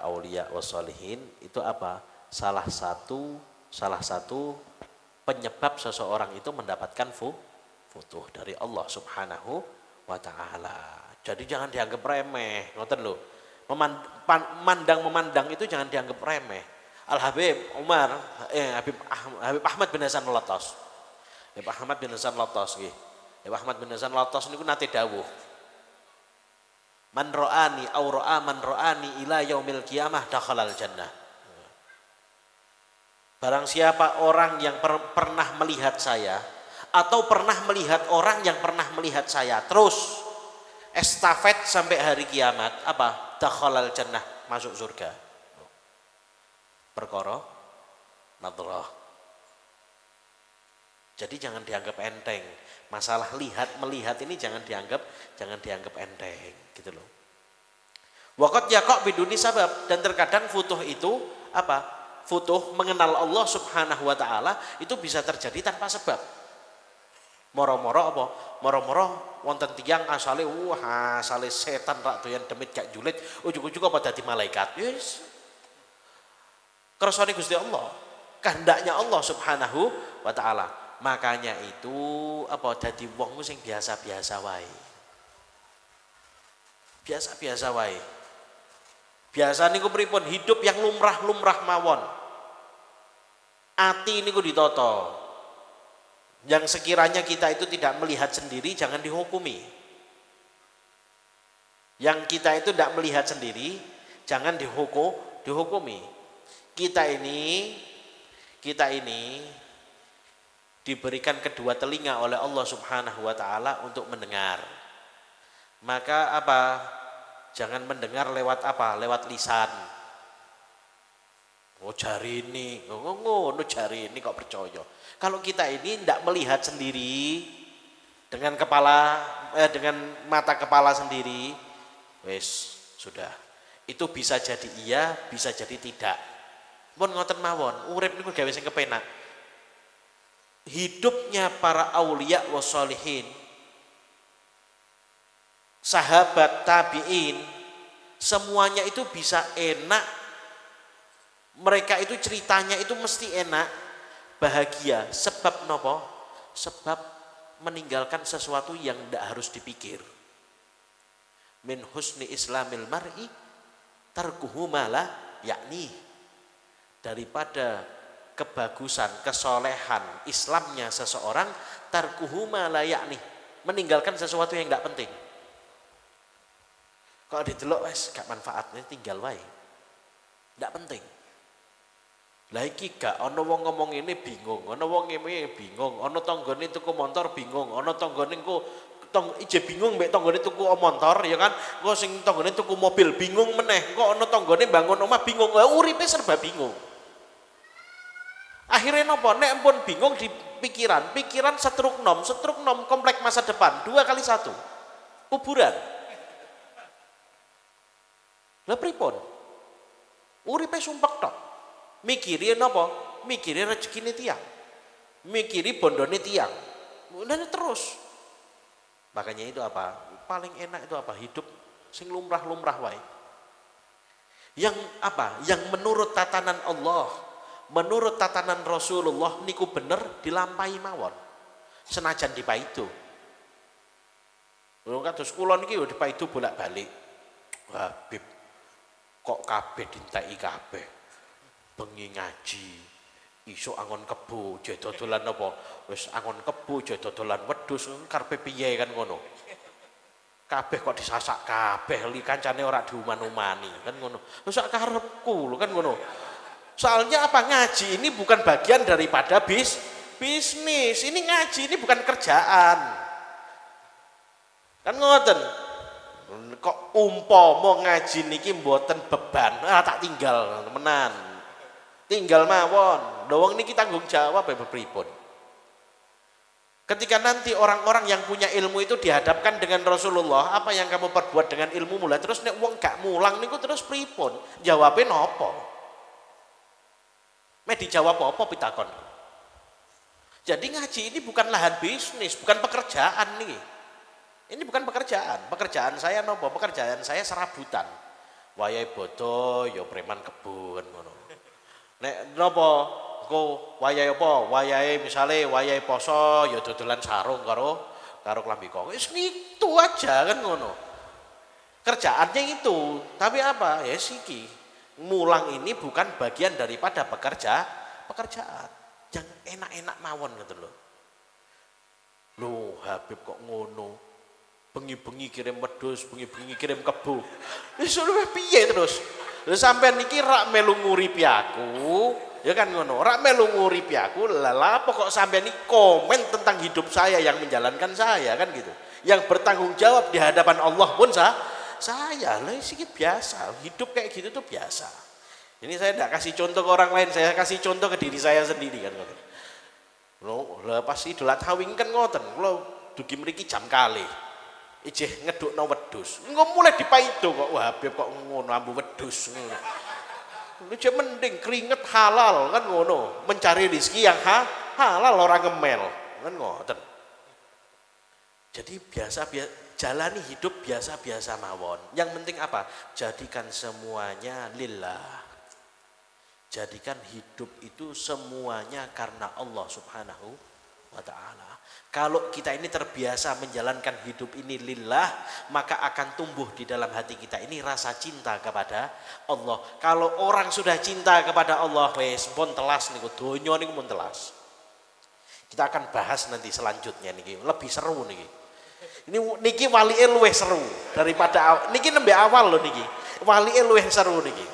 aulia wassolihin itu apa? Salah satu penyebab seseorang itu mendapatkan futuh dari Allah Subhanahu wa ta'ala. Jadi jangan dianggap remeh, ngoten lho. Memandang itu jangan dianggap remeh. Habib Ahmad bin Hasan Al-Attas. Habib Ahmad bin Hasan Al-Attas nggih. Habib Ahmad bin Hasan Al-Attas niku nate dawuh. Man ra'ani aw ra'a man ra'ani ila yaumil qiyamah dakhalal jannah. Barang siapa orang yang pernah melihat saya atau pernah melihat orang yang pernah melihat saya terus estafet sampai hari kiamat, apa? Dakhalal jannah, masuk surga. Perkara nadrah. Jadi jangan dianggap enteng. Masalah melihat ini jangan dianggap enteng, gitu loh. Waqat yaqa biduni sabab, dan terkadang futuh itu apa? Futuh mengenal Allah Subhanahu wa ta'ala itu bisa terjadi tanpa sebab. Moro-moro apa? Moro-moro wonten tiyang asale setan rak doyan demit gak julit, ujug-ujug apa dadi malaikat. Yes. Kersane Gusti Allah, kehendaknya Allah Subhanahu wa ta'ala. Makanya itu apa dadi wong sing biasa-biasa wae. Biasa-biasa wae. Biasa niku pripun? Hidup yang lumrah-lumrah mawon. Ati niku ditata. Yang sekiranya kita itu tidak melihat sendiri jangan dihukumi. Yang kita itu tidak melihat sendiri jangan dihukumi. Kita ini diberikan kedua telinga oleh Allah Subhanahu wa ta'ala untuk mendengar. Maka apa? Jangan mendengar lewat apa? Lewat lisan. Oh jari ini, jari ini kok percaya. Kalau kita ini tidak melihat sendiri dengan dengan mata kepala sendiri, wes sudah. Itu bisa jadi iya, bisa jadi tidak. Mun ngoten mawon, urip niku gawe sing kepenak. Hidupnya para aulia wassolihin, sahabat tabi'in, semuanya itu bisa enak. Mereka itu ceritanya itu mesti enak, bahagia. Sebab nopo? Sebab meninggalkan sesuatu yang tidak harus dipikir. Min husni islamil mar'i tarkuhu mala yakni. Daripada kebagusan, kesolehan Islamnya seseorang, tarkuhu mala yakni, meninggalkan sesuatu yang tidak penting. Kok didelok wis gak manfaatnya tinggal wae. Ndak penting. Lah iki gak ana wong ngomong ini bingung, ana wong ngene bingung, ana tanggane tuku motor bingung, ana tanggane engko ije bingung mbek tanggane tuku motor ya kan. Engko sing tanggane tuku mobil bingung meneh, engko ana tanggane bangun omah bingung. Uripe serba bingung. Akhirnya napa? Nek pun bingung di pikiran setruk nom komplek masa depan 2 kali 1. Kuburan. Lah pripun? Uripe sumpek tok. Mikiri napa? Mikiri rezekine tiyang. Mikiri bondone tiyang. Dan terus. Makanya itu apa? Paling enak itu apa? Hidup sing lumrah-lumrah wae. Yang apa? Yang menurut tatanan Allah, menurut tatanan Rasulullah niku bener dilampahi mawon. Senajan dipaido. Lho kados kula niki yo dipaido bolak-balik. Habib kok kabeh dintai kabeh. Bengi ngaji, isuk angon kebo, je dodolan apa? Wis angon kebo, je dodolan wedhus, karepe piye kan ngono. Kabeh kok disasak kabeh, li kancane ora diuman-umani kan ngono. Wis sak karepku lho kan ngono. Soalnya apa? Ngaji ini bukan bagian daripada bisnis. Ini ngaji ini bukan kerjaan. Kan ngoten. Kok umpama ngaji niki mboten beban, tak tinggal menan. Tinggal mawon, wong niki tanggung jawab ya pripun. Ketika nanti orang-orang yang punya ilmu itu dihadapkan dengan Rasulullah, apa yang kamu perbuat dengan ilmu mulai terus nek wong gak mulang niku terus pripun? Jawabnya nopo? Dijawab apa pitakon? Jadi ngaji ini bukan lahan bisnis, bukan pekerjaan nih. Ini bukan pekerjaan. Pekerjaan saya nopo? Pekerjaan saya serabutan. Wayahe bodo ya preman kebun ngono. Nek napa engko wayahe apa? Wayahe misale wayahe poso ya dodolan sarung karo klambi kok. Wis itu aja kan ngono. Kerjaannya itu. Tapi apa? Ya siki. Mulang ini bukan bagian daripada pekerjaan. Yang enak-enak mawon gitu loh. Loh, Habib kok ngono? Bengi-bengi kirim wedhus, bengi-bengi kirim kebo. Wis luwih piye terus? Lha sampean niki rak melu nguripi aku, ya kan ngono. Rak melu nguripi aku, lha apa kok sampean niki komen tentang hidup saya yang menjalankan saya kan gitu. Yang bertanggung jawab di hadapan Allah pun saya. Lah iki biasa, hidup kayak gitu tuh biasa. Ini saya tidak kasih contoh ke orang lain, saya kasih contoh ke diri saya sendiri kan ngoten. Lho pas Idul Adha wingi kan ngoten, kula dugi mriki jam kalih. Ijeh ngedukno wedhus. Engko mulai dipaido kok Habib kok ngono ambu wedhus ngono. Lu cek mending keringet halal kan ngono, mencari rezeki yang halal orang ngemel kan ngoten. Jadi jalani hidup biasa-biasa mawon. Yang penting apa? Jadikan semuanya lillah. Jadikan hidup itu semuanya karena Allah Subhanahu wa ta'ala. Kalau kita ini terbiasa menjalankan hidup ini lillah, maka akan tumbuh di dalam hati kita ini rasa cinta kepada Allah. Kalau orang sudah cinta kepada Allah, wes pun telas niku donya niku pun telas. Kita akan bahas nanti selanjutnya niki, lebih seru niki. Ini niki walike luwih seru daripada niki nembe awal loh niki. Walike luwih seru niki.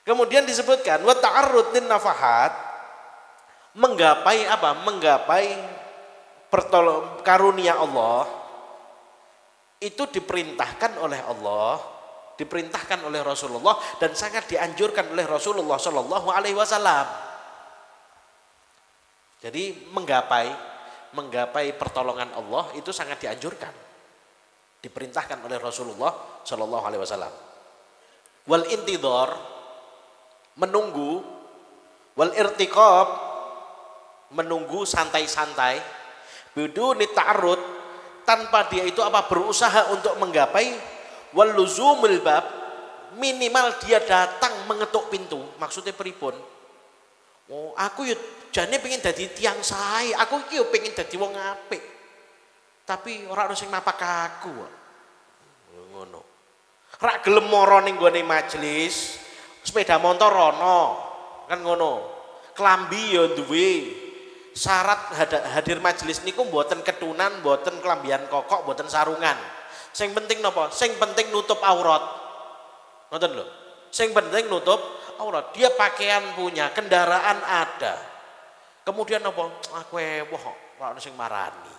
Kemudian disebutkan wa ta'arrud lin nafahat, menggapai apa? Menggapai karunia Allah itu diperintahkan oleh Allah, diperintahkan oleh Rasulullah dan sangat dianjurkan oleh Rasulullah Shallallahu Alaihi Wasallam. Jadi menggapai pertolongan Allah itu sangat dianjurkan, diperintahkan oleh Rasulullah Shallallahu Alaihi Wasallam. Wal intidhar, menunggu, wal irtiqab, menunggu santai-santai, biduni ta'arrud, tanpa dia itu apa? Berusaha untuk menggapai, wal luzumul bab, minimal dia datang mengetuk pintu. Maksudnya pripun? Oh, aku yo jane pengen dadi tiang sae, aku iki yo pengen dadi wong apik. Tapi ora ono sing napak aku. Ngono. Rak gelem mara ning gone majelis, sepeda motor ono, kan ngono. Klambi yo duwe. Syarat hadir majelis niku mboten ketunan, mboten kelambian kokok, mboten sarungan. Sing penting napa? Sing penting nutup aurat. Ngoten lho. Sing penting nutup aurat. Dia pakaian punya, kendaraan ada. Kemudian apa? Aku wah ora sing marani.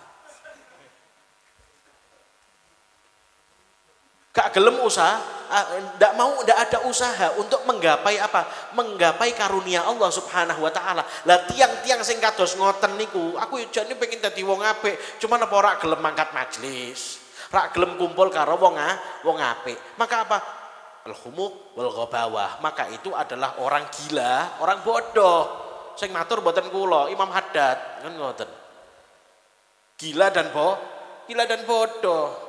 Gak gelem usaha, ndak ada usaha untuk menggapai apa? Menggapai karunia Allah Subhanahu wa taala. Lah tiang-tiang sing kados ngoten niku, aku jane pengen dadi wong apik, cuman apa ora gelem mangkat majelis, ora gelem kumpul karo wong apik. Maka apa? Al-humuk wal ghabawah. Maka itu adalah orang gila, orang bodoh. Sing matur mboten kula, Imam Haddad, kan ngoten. Gila dan bodoh.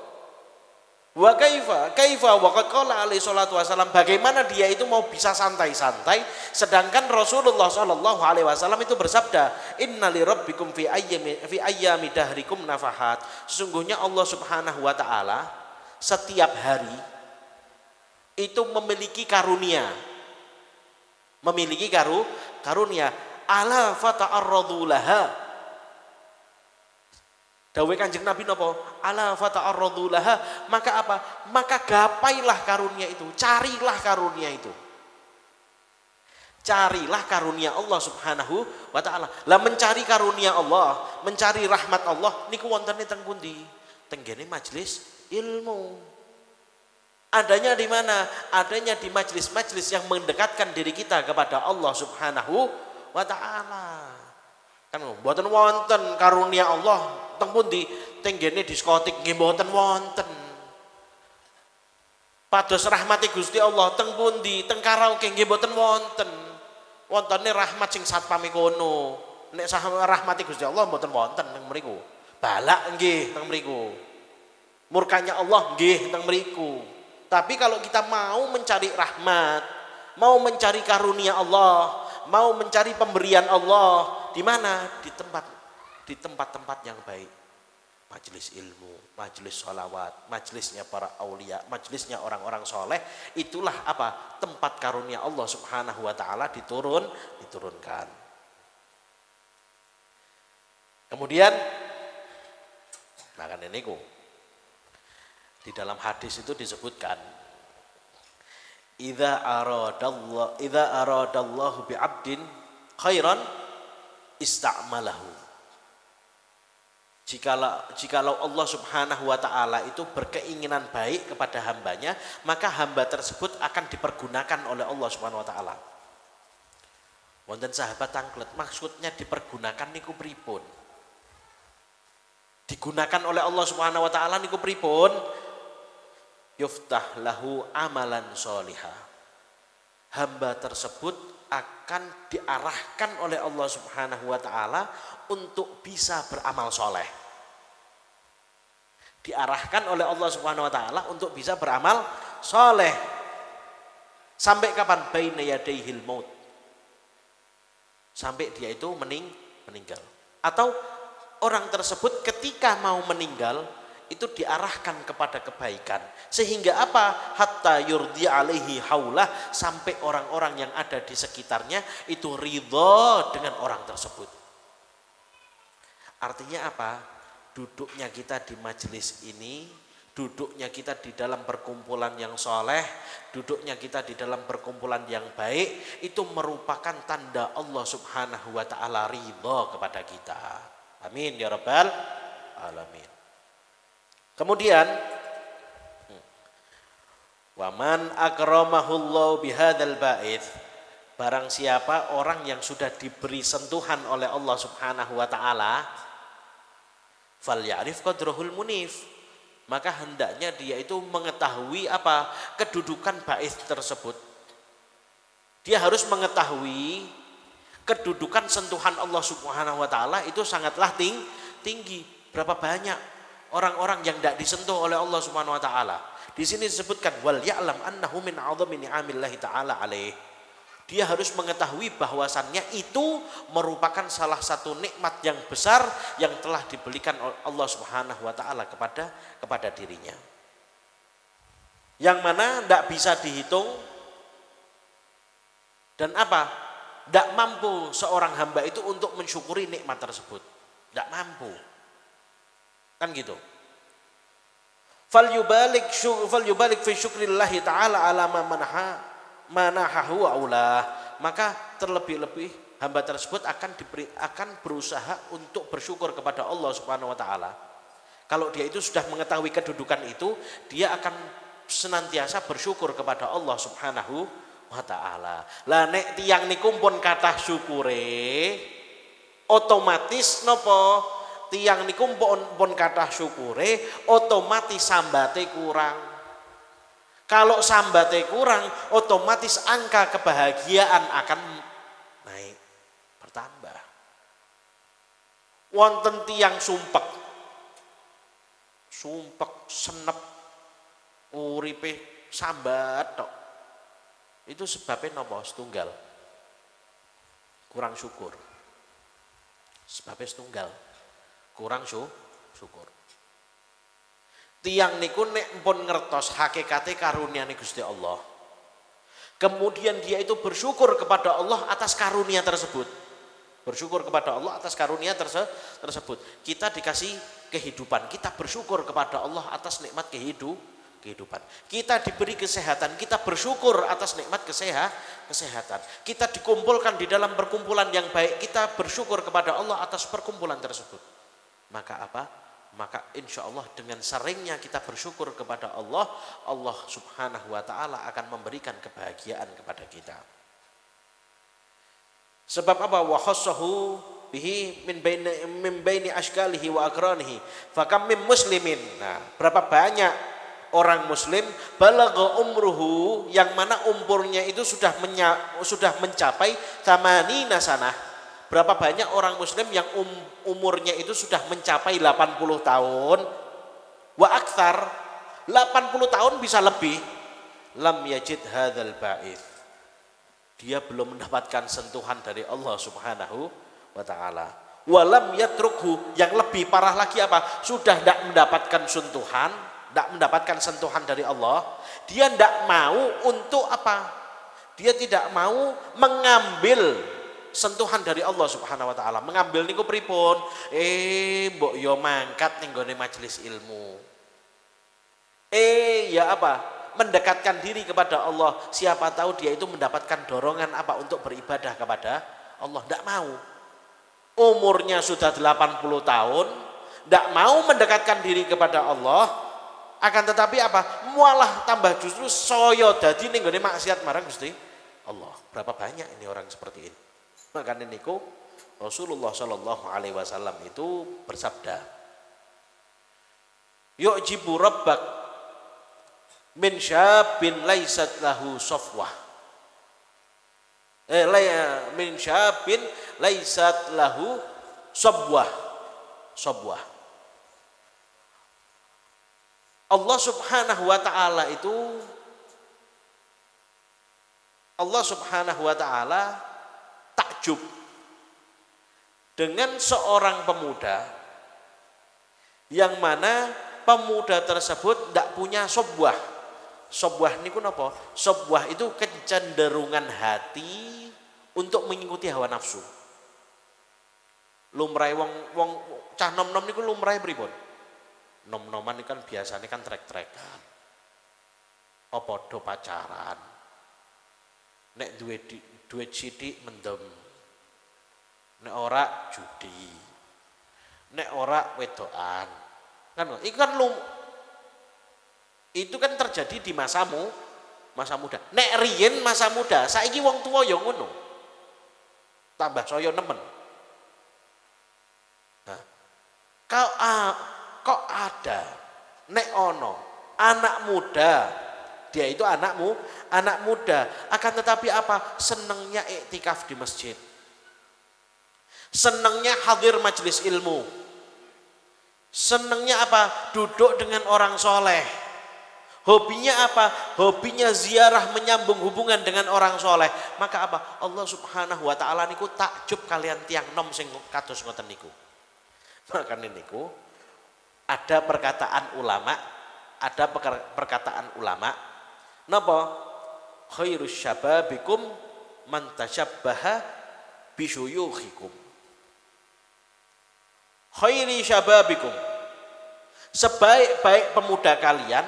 Wa kaifa wa qad qala alaihi salatu wasallam, bagaimana dia itu mau bisa santai-santai sedangkan Rasulullah sallallahu alaihi wasallam itu bersabda, innali rabbikum fi ayyami dahrikum nafahat. Sesungguhnya Allah Subhanahu wa taala setiap hari itu memiliki karunia. Memiliki karunia. Ala fata'arradu laha. Dawuh Kanjeng Nabi napa? Ala fata'arradu laha, maka apa? Maka gapailah karunia itu, carilah karunia itu. Carilah karunia Allah Subhanahu wa taala. Lah mencari karunia Allah, mencari rahmat Allah niku wontene teng pundi? Teng gene majelis ilmu. Adanya di mana? Adanya di majelis-majelis yang mendekatkan diri kita kepada Allah Subhanahu wa taala. Kan mboten wonten karunia Allah teng pundi? Teng gene diskotik nggih mboten wonten. Pados rahmati Gusti Allah teng pundi? Teng karaoke nggih mboten wonten. Wontene rahmat sing satpame kono. Nek rahmati Gusti Allah mboten wonten teng mriku. Balak nggih teng mriku. Murkanya Allah nggih teng mriku. Tapi kalau kita mau mencari rahmat, mau mencari karunia Allah, mau mencari pemberian Allah, di mana? Di tempat-tempat yang baik. Majelis ilmu, majelis sholawat, majelisnya para aulia, majelisnya orang-orang soleh. Itulah apa? Tempat karunia Allah Subhanahu wa taala diturunkan. Kemudian makan niku. Di dalam hadis itu disebutkan, idza aradallahu bi'abdin khairan ista'malahu. Jikalau Allah Subhanahu wa taala itu berkeinginan baik kepada hambanya, maka hamba tersebut akan dipergunakan oleh Allah Subhanahu wa taala. Wonten sahabat tanglet, maksudnya dipergunakan niku pripun? Digunakan oleh Allah Subhanahu wa taala niku pripun? Yuftah lahu amalan sholihah. Hamba tersebut akan diarahkan oleh Allah Subhanahu wa taala untuk bisa beramal soleh. Diarahkan oleh Allah Subhanahu wa taala untuk bisa beramal soleh. Sampai kapan? Baina yadaihil maut. Sampai dia itu meninggal. Atau orang tersebut ketika mau meninggal itu diarahkan kepada kebaikan, sehingga apa? Hatta yurdi alaihi haulah, sampai orang-orang yang ada di sekitarnya itu ridho dengan orang tersebut. Artinya apa? Duduknya kita di majelis ini, duduknya kita di dalam perkumpulan yang soleh, duduknya kita di dalam perkumpulan yang baik, itu merupakan tanda Allah Subhanahu wa ta'ala ridho kepada kita. Amin ya rabbal alamin. Kemudian waman akramahullahu bihadzal ba'its, barang siapa orang yang sudah diberi sentuhan oleh Allah Subhanahu wa taala, falyarif qadrahul munif, maka hendaknya dia itu mengetahui apa? Kedudukan ba'its tersebut. Dia harus mengetahui kedudukan sentuhan Allah Subhanahu wa taala itu sangatlah tinggi. Berapa banyak orang-orang yang tidak disentuh oleh Allah Subhanahu wa taala. Di sini disebutkan wal ya'lam annahu min 'azami ni'amillahi ta'ala alaih. Dia harus mengetahui bahwasannya itu merupakan salah satu nikmat yang besar yang telah diberikan Allah Subhanahu wa taala kepada dirinya. Yang mana tidak bisa dihitung dan apa? Tidak mampu seorang hamba itu untuk mensyukuri nikmat tersebut. Tidak mampu. Kan gitu. falyubalik fi syukrillahi ta'ala ala ma manahahu aulah. Maka terlebih-lebih hamba tersebut akan berusaha untuk bersyukur kepada Allah Subhanahu wa taala. Kalau dia itu sudah mengetahui kedudukan itu, dia akan senantiasa bersyukur kepada Allah Subhanahu wa taala. Lah nek tiyang niku pun kathah syukure, otomatis napa? Tiyang niku pun kathah syukure, otomatis sambate kurang. Kalau sambate kurang, otomatis angka kebahagiaan akan naik, bertambah. Wonten tiyang sumpek senep uripe sambat tok. Itu sebabnya napa? Setunggal. Kurang syukur. Sebabnya setunggal. Kurang syukur. Tiang niku nek pun ngertos hakikate karunia Gusti Allah. Kemudian dia itu bersyukur kepada Allah atas karunia tersebut. Bersyukur kepada Allah atas karunia tersebut. Kita dikasih kehidupan, kita bersyukur kepada Allah atas nikmat kehidupan. Kita diberi kesehatan, kita bersyukur atas nikmat kesehatan. Kita dikumpulkan di dalam perkumpulan yang baik, kita bersyukur kepada Allah atas perkumpulan tersebut. Maka apa? Maka insya Allah dengan seringnya kita bersyukur kepada Allah, Allah Subhanahu wa ta'ala akan memberikan kebahagiaan kepada kita. Sebab apa? Wa khassahu bihi min baini ashkalihi wa akranihi fakam min muslimin. Nah, berapa banyak orang muslim balagha umruhu yang mana umurnya itu sudah mencapai tamanina sanah. Berapa banyak orang muslim yang umurnya itu sudah mencapai 80 tahun wa aktsar, 80 tahun bisa lebih, lam yajid hadzal ba'its. Dia belum mendapatkan sentuhan dari Allah Subhanahu wa ta'ala. Walam yatrukhu, yang lebih parah lagi apa? Sudah tidak mendapatkan sentuhan dari Allah. Dia tidak mau untuk apa? Dia tidak mau mengambil sentuhan dari Allah Subhanahu wa ta'ala. Mengambil niku pripun? Mbok yo mangkat ning gone majelis ilmu. Ya apa? Mendekatkan diri kepada Allah. Siapa tahu dia itu mendapatkan dorongan apa untuk beribadah kepada Allah. Tidak mau. Umurnya sudah 80 tahun, tidak mau mendekatkan diri kepada Allah. Akan tetapi apa? Mualah tambah justru soyo dadi ning gone maksiat marang Gusti Allah. Berapa banyak ini orang seperti ini. Makanya niku Rasulullah Shallallahu alaihi wasallam itu bersabda, yu'jibu rabbak min syabin laisat lahu safwah. Min syabin laisat lahu sabwah. Allah Subhanahu wa ta'ala itu, Allah Subhanahu wa ta'ala takjub dengan seorang pemuda yang mana pemuda tersebut tidak punya sobwah. Sobwah niku napa? Sobwah itu kecenderungan hati untuk mengikuti hawa nafsu. Lumrahe wong cah nom-nom niku lumrahe pripun? Nom-noman ini kan biasanya kan trek-trekan. Apa do pacaran. Nek duwe sithik mendem. Nek ora judi. Nek ora wedokan. Kan itu kan terjadi di masa muda. Nek riyen masa muda, saiki wong tua ya ngono. Tambah saya nemen. Nah, kok ada nek ono anak muda, dia itu anak muda, akan tetapi apa? Senengnya iktikaf di masjid. Senengnya hadir majelis ilmu. Senengnya apa? Duduk dengan orang soleh. Hobinya apa? Hobinya ziarah, menyambung hubungan dengan orang soleh. Maka apa? Allah Subhanahu wa ta'ala niku takjub kalian tiang nom sing kados ngoten niku. Maka niku ada perkataan ulama, napa? Khairus syababikum man tasyabbaha bisyuyukhikum. Khairi syababikum, Sebaik-baik pemuda kalian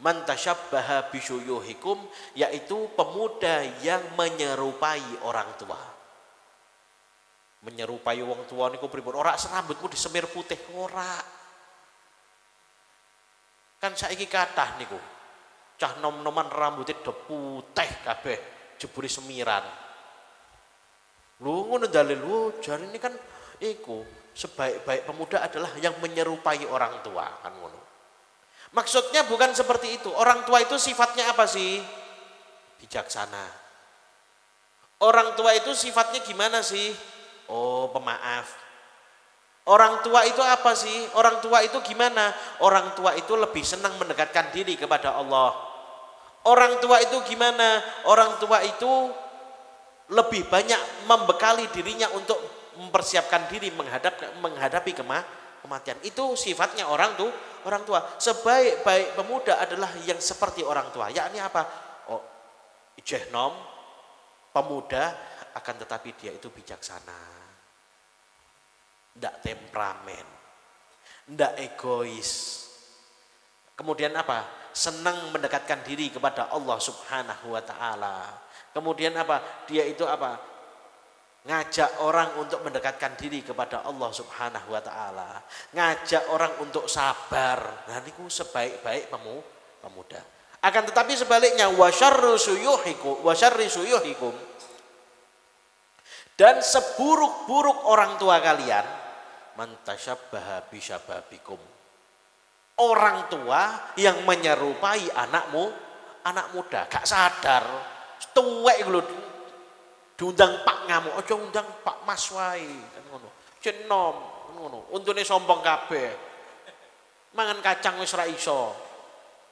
man tasyabbaha bisyuyuhikum, yaitu pemuda yang menyerupai orang tua. Menyerupai wong tua niku pripun? Ora serambutmu disemir putih, ora. Kan saiki kathah niku. Cah nom-noman rambutnya do putih kabeh, jebule semiran. Lho ngono dalil lho, jare ini kan iku sebaik-baik pemuda adalah yang menyerupai orang tua, kan ngono. Maksudnya bukan seperti itu. Orang tua itu sifatnya apa sih? Bijaksana. Orang tua itu sifatnya gimana sih? Oh, pemaaf. Orang tua itu apa sih? Orang tua itu gimana? Orang tua itu lebih senang mendekatkan diri kepada Allah. Orang tua itu gimana? Orang tua itu lebih banyak membekali dirinya untuk mempersiapkan diri menghadapi kematian. Itu sifatnya orang tua. Sebaik-baik pemuda adalah yang seperti orang tua. Yakni apa? Oh, ijehnom, pemuda, akan tetapi dia itu bijaksana. Ndak temperamen. Ndak egois. Kemudian apa? Senang mendekatkan diri kepada Allah Subhanahu wa taala. Kemudian apa? Dia itu apa? Ngajak orang untuk mendekatkan diri kepada Allah Subhanahu wa taala. Ngajak orang untuk sabar. Nah niku sebaik-baik pemuda. Akan tetapi sebaliknya wasyarri suyuhikum. Dan seburuk-buruk orang tua kalian man tasyabbaha bisyababikum. Orang tua yang menyerupai anak muda, gak sadar, tuwek lho. Diundang Pak ngamuk, aja undang Pak Mas wae, kan ngono. Cenom, ngono. Untune sombong kabeh. Mangan kacang wis ora iso.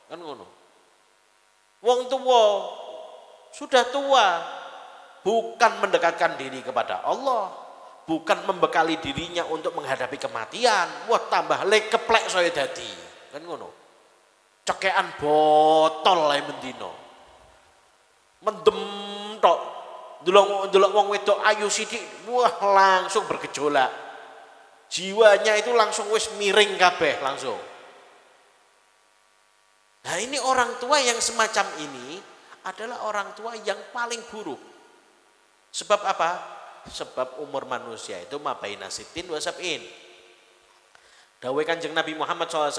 Kan ngono. Wong tuwa sudah tua bukan mendekatkan diri kepada Allah, bukan membekali dirinya untuk menghadapi kematian. Wah, tambah keplek saya dadi. Kan ngono. Cekekan botol ae mendino. Mendem tok. Delok wong wedok ayu sithik, wah langsung bergejolak. Jiwanya itu langsung wis miring kabeh langsung. Nah, ini orang tua yang semacam ini adalah orang tua yang paling buruk. Sebab apa? Sebab umur manusia itu mabaina sittin wa sab'in. Dawuh Kanjeng Nabi Muhammad SAW,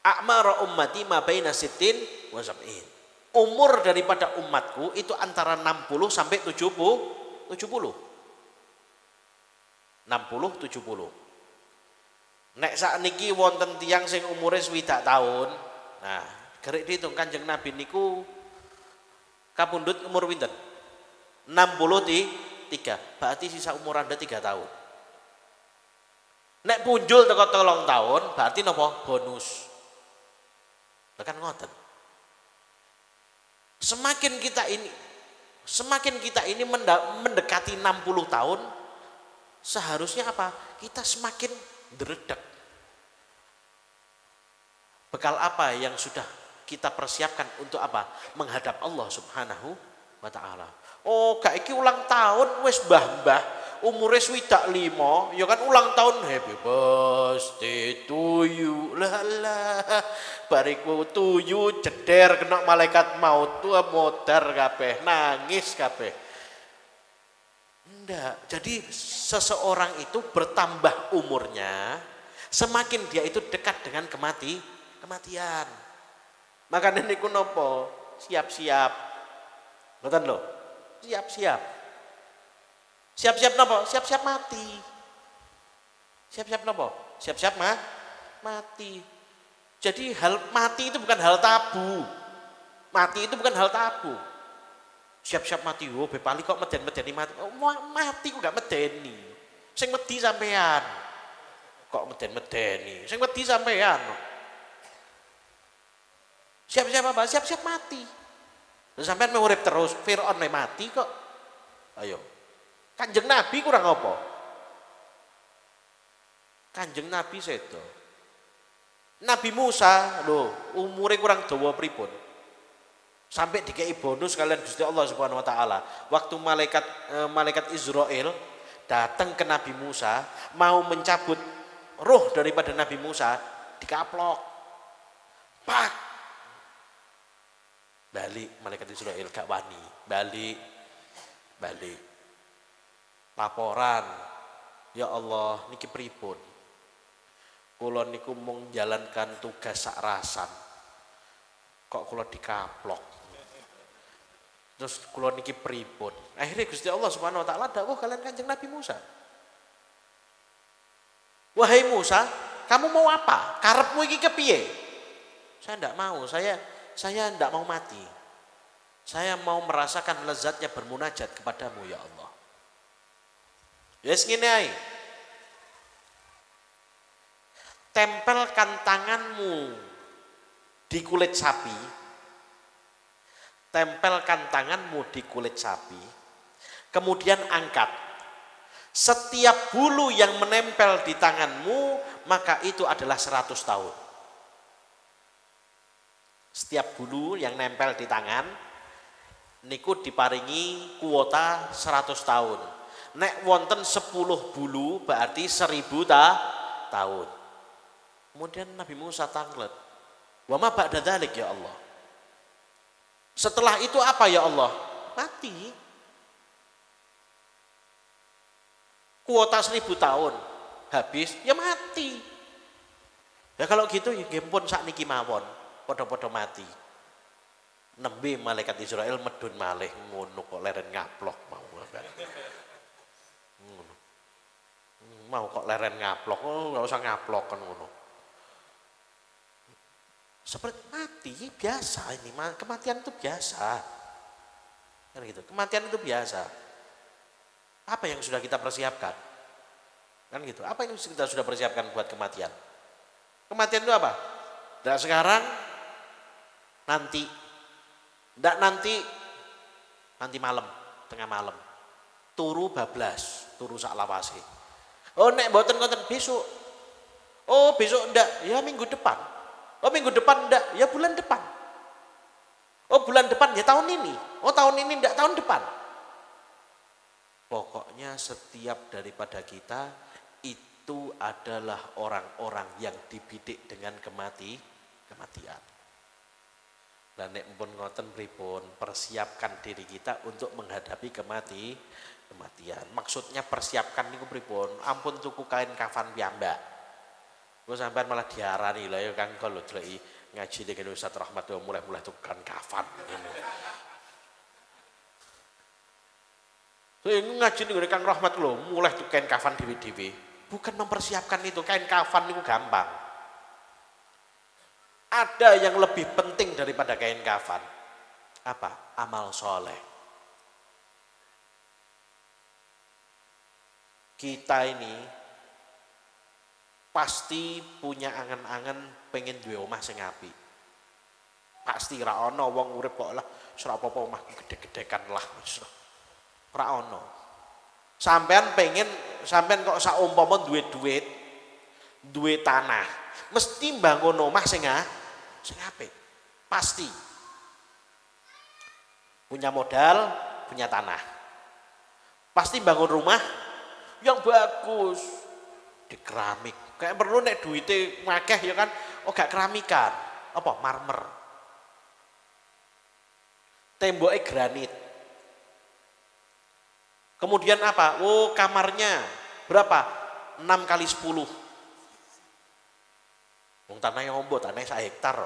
a'mara ummati mabaina sittin wa sab'in. Umur daripada umatku itu antara 60 sampai 70. 60 70. Nek sakniki wonten tiyang sing umure 60 tahun. Nah, gerek diitung Kanjeng Nabi niku kapundhut umur pinten? 63. Berarti sisa umur Anda 3 tahun. Nek punjul teko 3 tahun, berarti napa? Bonus. Tekan ngoten. Semakin kita ini mendekati 60 tahun, seharusnya apa? Kita semakin dredeg. Bekal apa yang sudah kita persiapkan untuk apa? Menghadap Allah Subhanahu wa taala. Oh, gak iki ulang tahun wis mbah-mbah umure 65, ya kan ulang tahun happy birthday to you. Lah bariku to you jeder kena malaikat maut tuh modar kabeh, nangis kabeh. Enggak. Jadi seseorang itu bertambah umurnya, semakin dia itu dekat dengan kematian. Makanya niku napa? Siap-siap. Ngoten lho. Siap-siap. Siap-siap napa? Siap-siap mati. Siap-siap napa? Siap-siap mati. Jadi mati itu bukan hal tabu. Mati itu bukan hal tabu. Siap-siap mati, oh bepali kok meden-medeni mati. Oh, mati kok gak medeni. Sing wedi sampean. Kok meden-medeni. Sing wedi sampean. Siap-siap apa? Siap-siap mati. Sampean mau urip terus, Fir'aun mati kok. Ayo. Kanjeng Nabi kurang apa? Kanjeng Nabi sedo. Nabi Musa lho, umure kurang dawa pripun? Sampai dikei bonus kalian Gusti Allah Subhanahu wa taala. Waktu malaikat Israel datang ke Nabi Musa mau mencabut Ruh daripada Nabi Musa dikaplok. Pak. Balik malaikat Israil gak wani. Balik. Laporan. Ya Allah, niki pripun? Kula niku mung jalankan tugas sak rasan. Kok kula dikaplok? Terus kula niki pripun? Akhirnya Gusti Allah Subhanahu wa taala dawuh kalian Kanjeng Nabi Musa. Wahai Musa, kamu mau apa? Karepmu iki kepiye? Saya tidak mau, saya tidak mau mati. Saya mau merasakan lezatnya bermunajat kepadamu ya Allah. Yes ngene ae. Tempelkan tanganmu di kulit sapi. Tempelkan tanganmu di kulit sapi. Kemudian angkat. Setiap bulu yang menempel di tanganmu, maka itu adalah 100 tahun. Setiap bulu yang nempel di tangan niku diparingi kuota 100 tahun. Nek wonten 10 bulu berarti 1000 tahun. Kemudian Nabi Musa tanglet. Wa ma ba'da dzalik ya Allah. Setelah itu apa ya Allah? Mati. Kuota 1000 tahun habis ya mati. Ya kalau gitu ya pun sakniki mawon. Podo-podo mati. Nembe malaikat Israel medun malih ngono kok leren ngaplok mau. Mau kok leren ngaplok, enggak usah ngaplok kan ngono. Seperti mati biasa ini, kematian itu biasa. Kan gitu. Kematian itu biasa. Apa yang sudah kita persiapkan? Kan gitu. Apa yang kita sudah persiapkan buat kematian? Kematian itu apa? Tidak sekarang, nanti. Tidak nanti malam, tengah malam. Turu bablas, turu sak lawase. Oh nek mboten ngoten besok. Oh besok ndak, ya minggu depan. Oh minggu depan ndak, ya bulan depan. Oh bulan depan ya tahun ini. Oh tahun ini ndak, tahun depan. Pokoknya setiap daripada kita itu adalah orang-orang yang dibidik dengan kematian. Dan nek pun ngoten pripun, persiapkan diri kita untuk menghadapi kematian. Maksudnya persiapkan niku pripun? Ampun tuku kain kafan piyambak. Gue sampean malah diarani lho ya Kang kalau deleki ngaji dengan Ustaz Rahmat mulai tukan kafan. So ngaji dengan Kang Rahmat lho mulai tuh kain kafan dewe-dewe. Bukan mempersiapkan itu, kain kafan niku gampang. Ada yang lebih penting daripada kain kafan. Apa? Amal soleh. Kita ini pasti punya angan-angan pengen duwe omah sing apik. Pasti ra ono wong urip kok lah ora apa-apa omah gede-gedekan lah wis. Ra ono. Sampean kok sak umpama duwe duit, duwe tanah, mesti bangun omah sing apik. Pasti. Punya modal, punya tanah. Pasti bangun rumah yang bagus di keramik. Kayak perlu nek duite akeh ya kan, oh gak keramikan. Apa? Marmer. Temboknya granit. Kemudian apa? Oh, kamarnya berapa? 6 kali 10. Wong tanahnya ombo, tanahnya 1 hektar.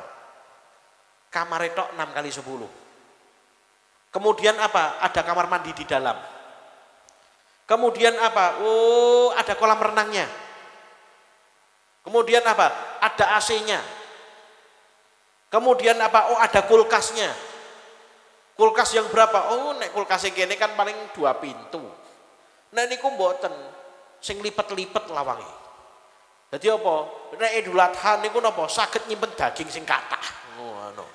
Kamar itu 6 kali 10. Kemudian apa? Ada kamar mandi di dalam. Kemudian apa? Oh, ada kolam renangnya. Kemudian apa? Ada AC-nya. Kemudian apa? Oh, ada kulkasnya. Kulkas yang berapa? Oh, nek kulkas kene kan paling 2 pintu. Nah niku mboten sing lipet-lipet lawange. Dadi apa? Nek Idul Adha niku napa? Saged nyimpen daging sing kathah. Ngono.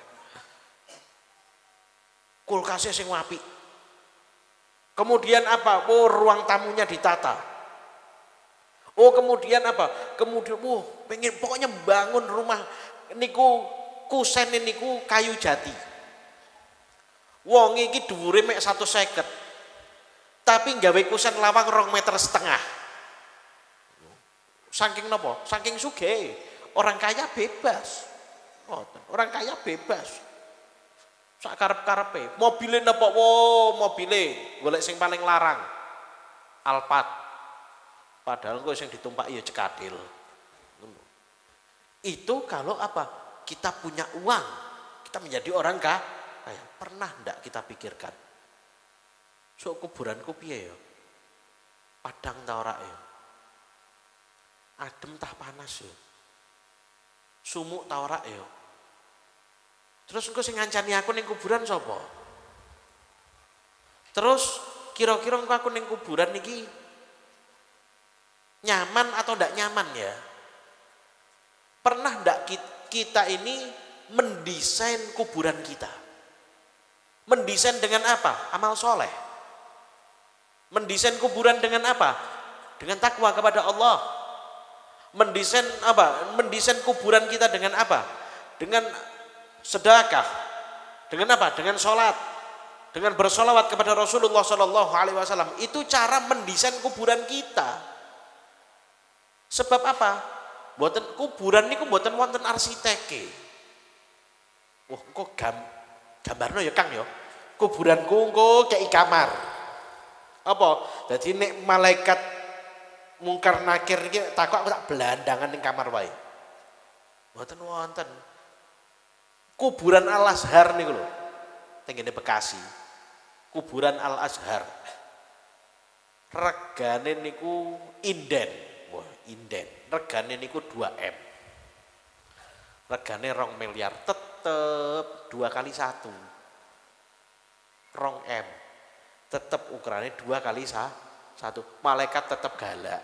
Kulkasnya sing apik. Kemudian apa? Oh, ruang tamunya ditata. Oh, kemudian apa? Kemudian pengen pokoknya bangun rumah niku kusen niku kayu jati. Wong iki dhuwure mek 150. Tapi gawe kusen lawang 2,5 meter. Saking napa? Saking sugih. Orang kaya bebas. Orang kaya bebas. Sak karep-karepe. Mobile napa? Mobile golek sing paling larang. Alphard. Padahal kok sing ditumpaki ya cekadil. Itu kalau apa? Kita punya uang, kita menjadi orang kaya. Pernah ndak kita pikirkan? So kuburanku piye ya? Padang ta ora ya? Adem tah panas ya? Sumuk ta ora ya? Terus engko sing ngancani aku ning kuburan sapa? Terus kira-kira engko aku ning kuburan niki nyaman atau ndak nyaman ya? Pernah ndak kita ini mendesain kuburan kita? Mendesain dengan apa? Amal soleh. Mendesain kuburan dengan apa? Dengan takwa kepada Allah. Mendesain apa? Mendesain kuburan kita dengan apa? Dengan sedekah. Dengan apa? Dengan sholat. Dengan bersolawat kepada Rasulullah Sallallahu Alaihi Wasallam. Itu cara mendesain kuburan kita. Sebab apa? Buatan kuburan niku buatan wonten arsiteke. Wah, kok gambarno ya Kang ya. Kuburanku engko kei kamar. Apa? Jadi nek malaikat mungkar nakir iki takok aku tak belandangan ning kamar wae. Mboten wonten. Kuburan Al Azhar niku lho. Tengene Bekasi. Kuburan Al Azhar. Regane niku inden. Wah, inden. Regane niku 2M. Regane 2 miliar tetep 2 kali 1. 2M. Tetep ukurannya 2 kali 1. Malaikat tetep galak.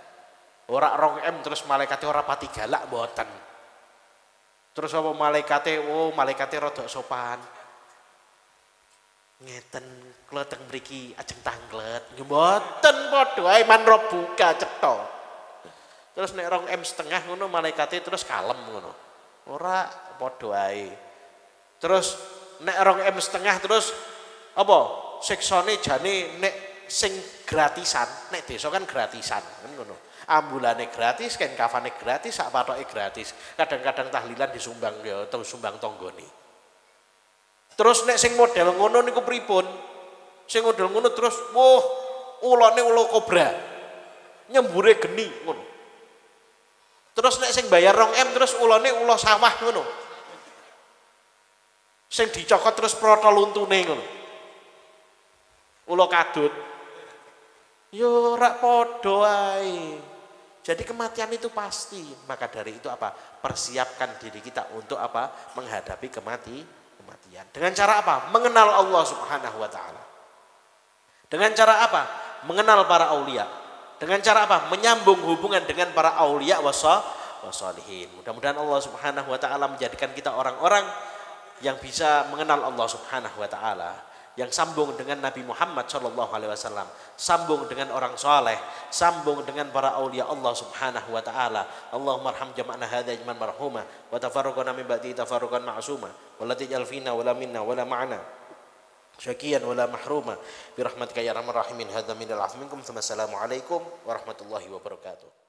Ora 2M terus malaikatnya ora pati galak mboten. Terus apa malaikatnya rada sopan. Ngeten kula teng mriki ajeng tanglet. Mboten padha ae man buka cetha. Terus nek 2,5 ngono malaikatnya terus kalem ngono. Ora padha ae. Terus nek 2,5 terus apa? Siksane jane nek sing gratisan, nek desa kan gratisan kan ngono. Ambulane gratis, kain kafane gratis, sak patoke gratis. Kadang-kadang tahlilan disumbang ya atau sumbang tanggane. Terus nek sing model ngono niku pripun? Sing model ngono terus ulane ula kobra. Nyembure geni ngono. Terus nek sing bayar 2M terus ulane ula sawah ngono. Sing dicokot terus protol untune ngono. Ula kadut. Yo ora padha ae. Jadi kematian itu pasti. Maka dari itu apa? Persiapkan diri kita untuk apa? Menghadapi kematian. Dengan cara apa? Mengenal Allah Subhanahu wa taala. Dengan cara apa? Mengenal para aulia. Dengan cara apa? Menyambung hubungan dengan para aulia wassalihin. Mudah-mudahan Allah Subhanahu wa taala menjadikan kita orang-orang yang bisa mengenal Allah Subhanahu wa taala, yang sambung dengan Nabi Muhammad sallallahu alaihi wasallam, sambung dengan orang saleh, sambung dengan para aulia Allah Subhanahu wa taala. Allahumma arham jama'na hadza ijman marhuma wa tafarraqna min ba'di tafarruqan ma'suma wa la taj'al fina wa la minna wa la ma'ana syakiyan wa la mahruma bi rahmatika ya arhamar rahimin. Hadza minal afu minkum. Assalamu alaikum warahmatullahi wabarakatuh.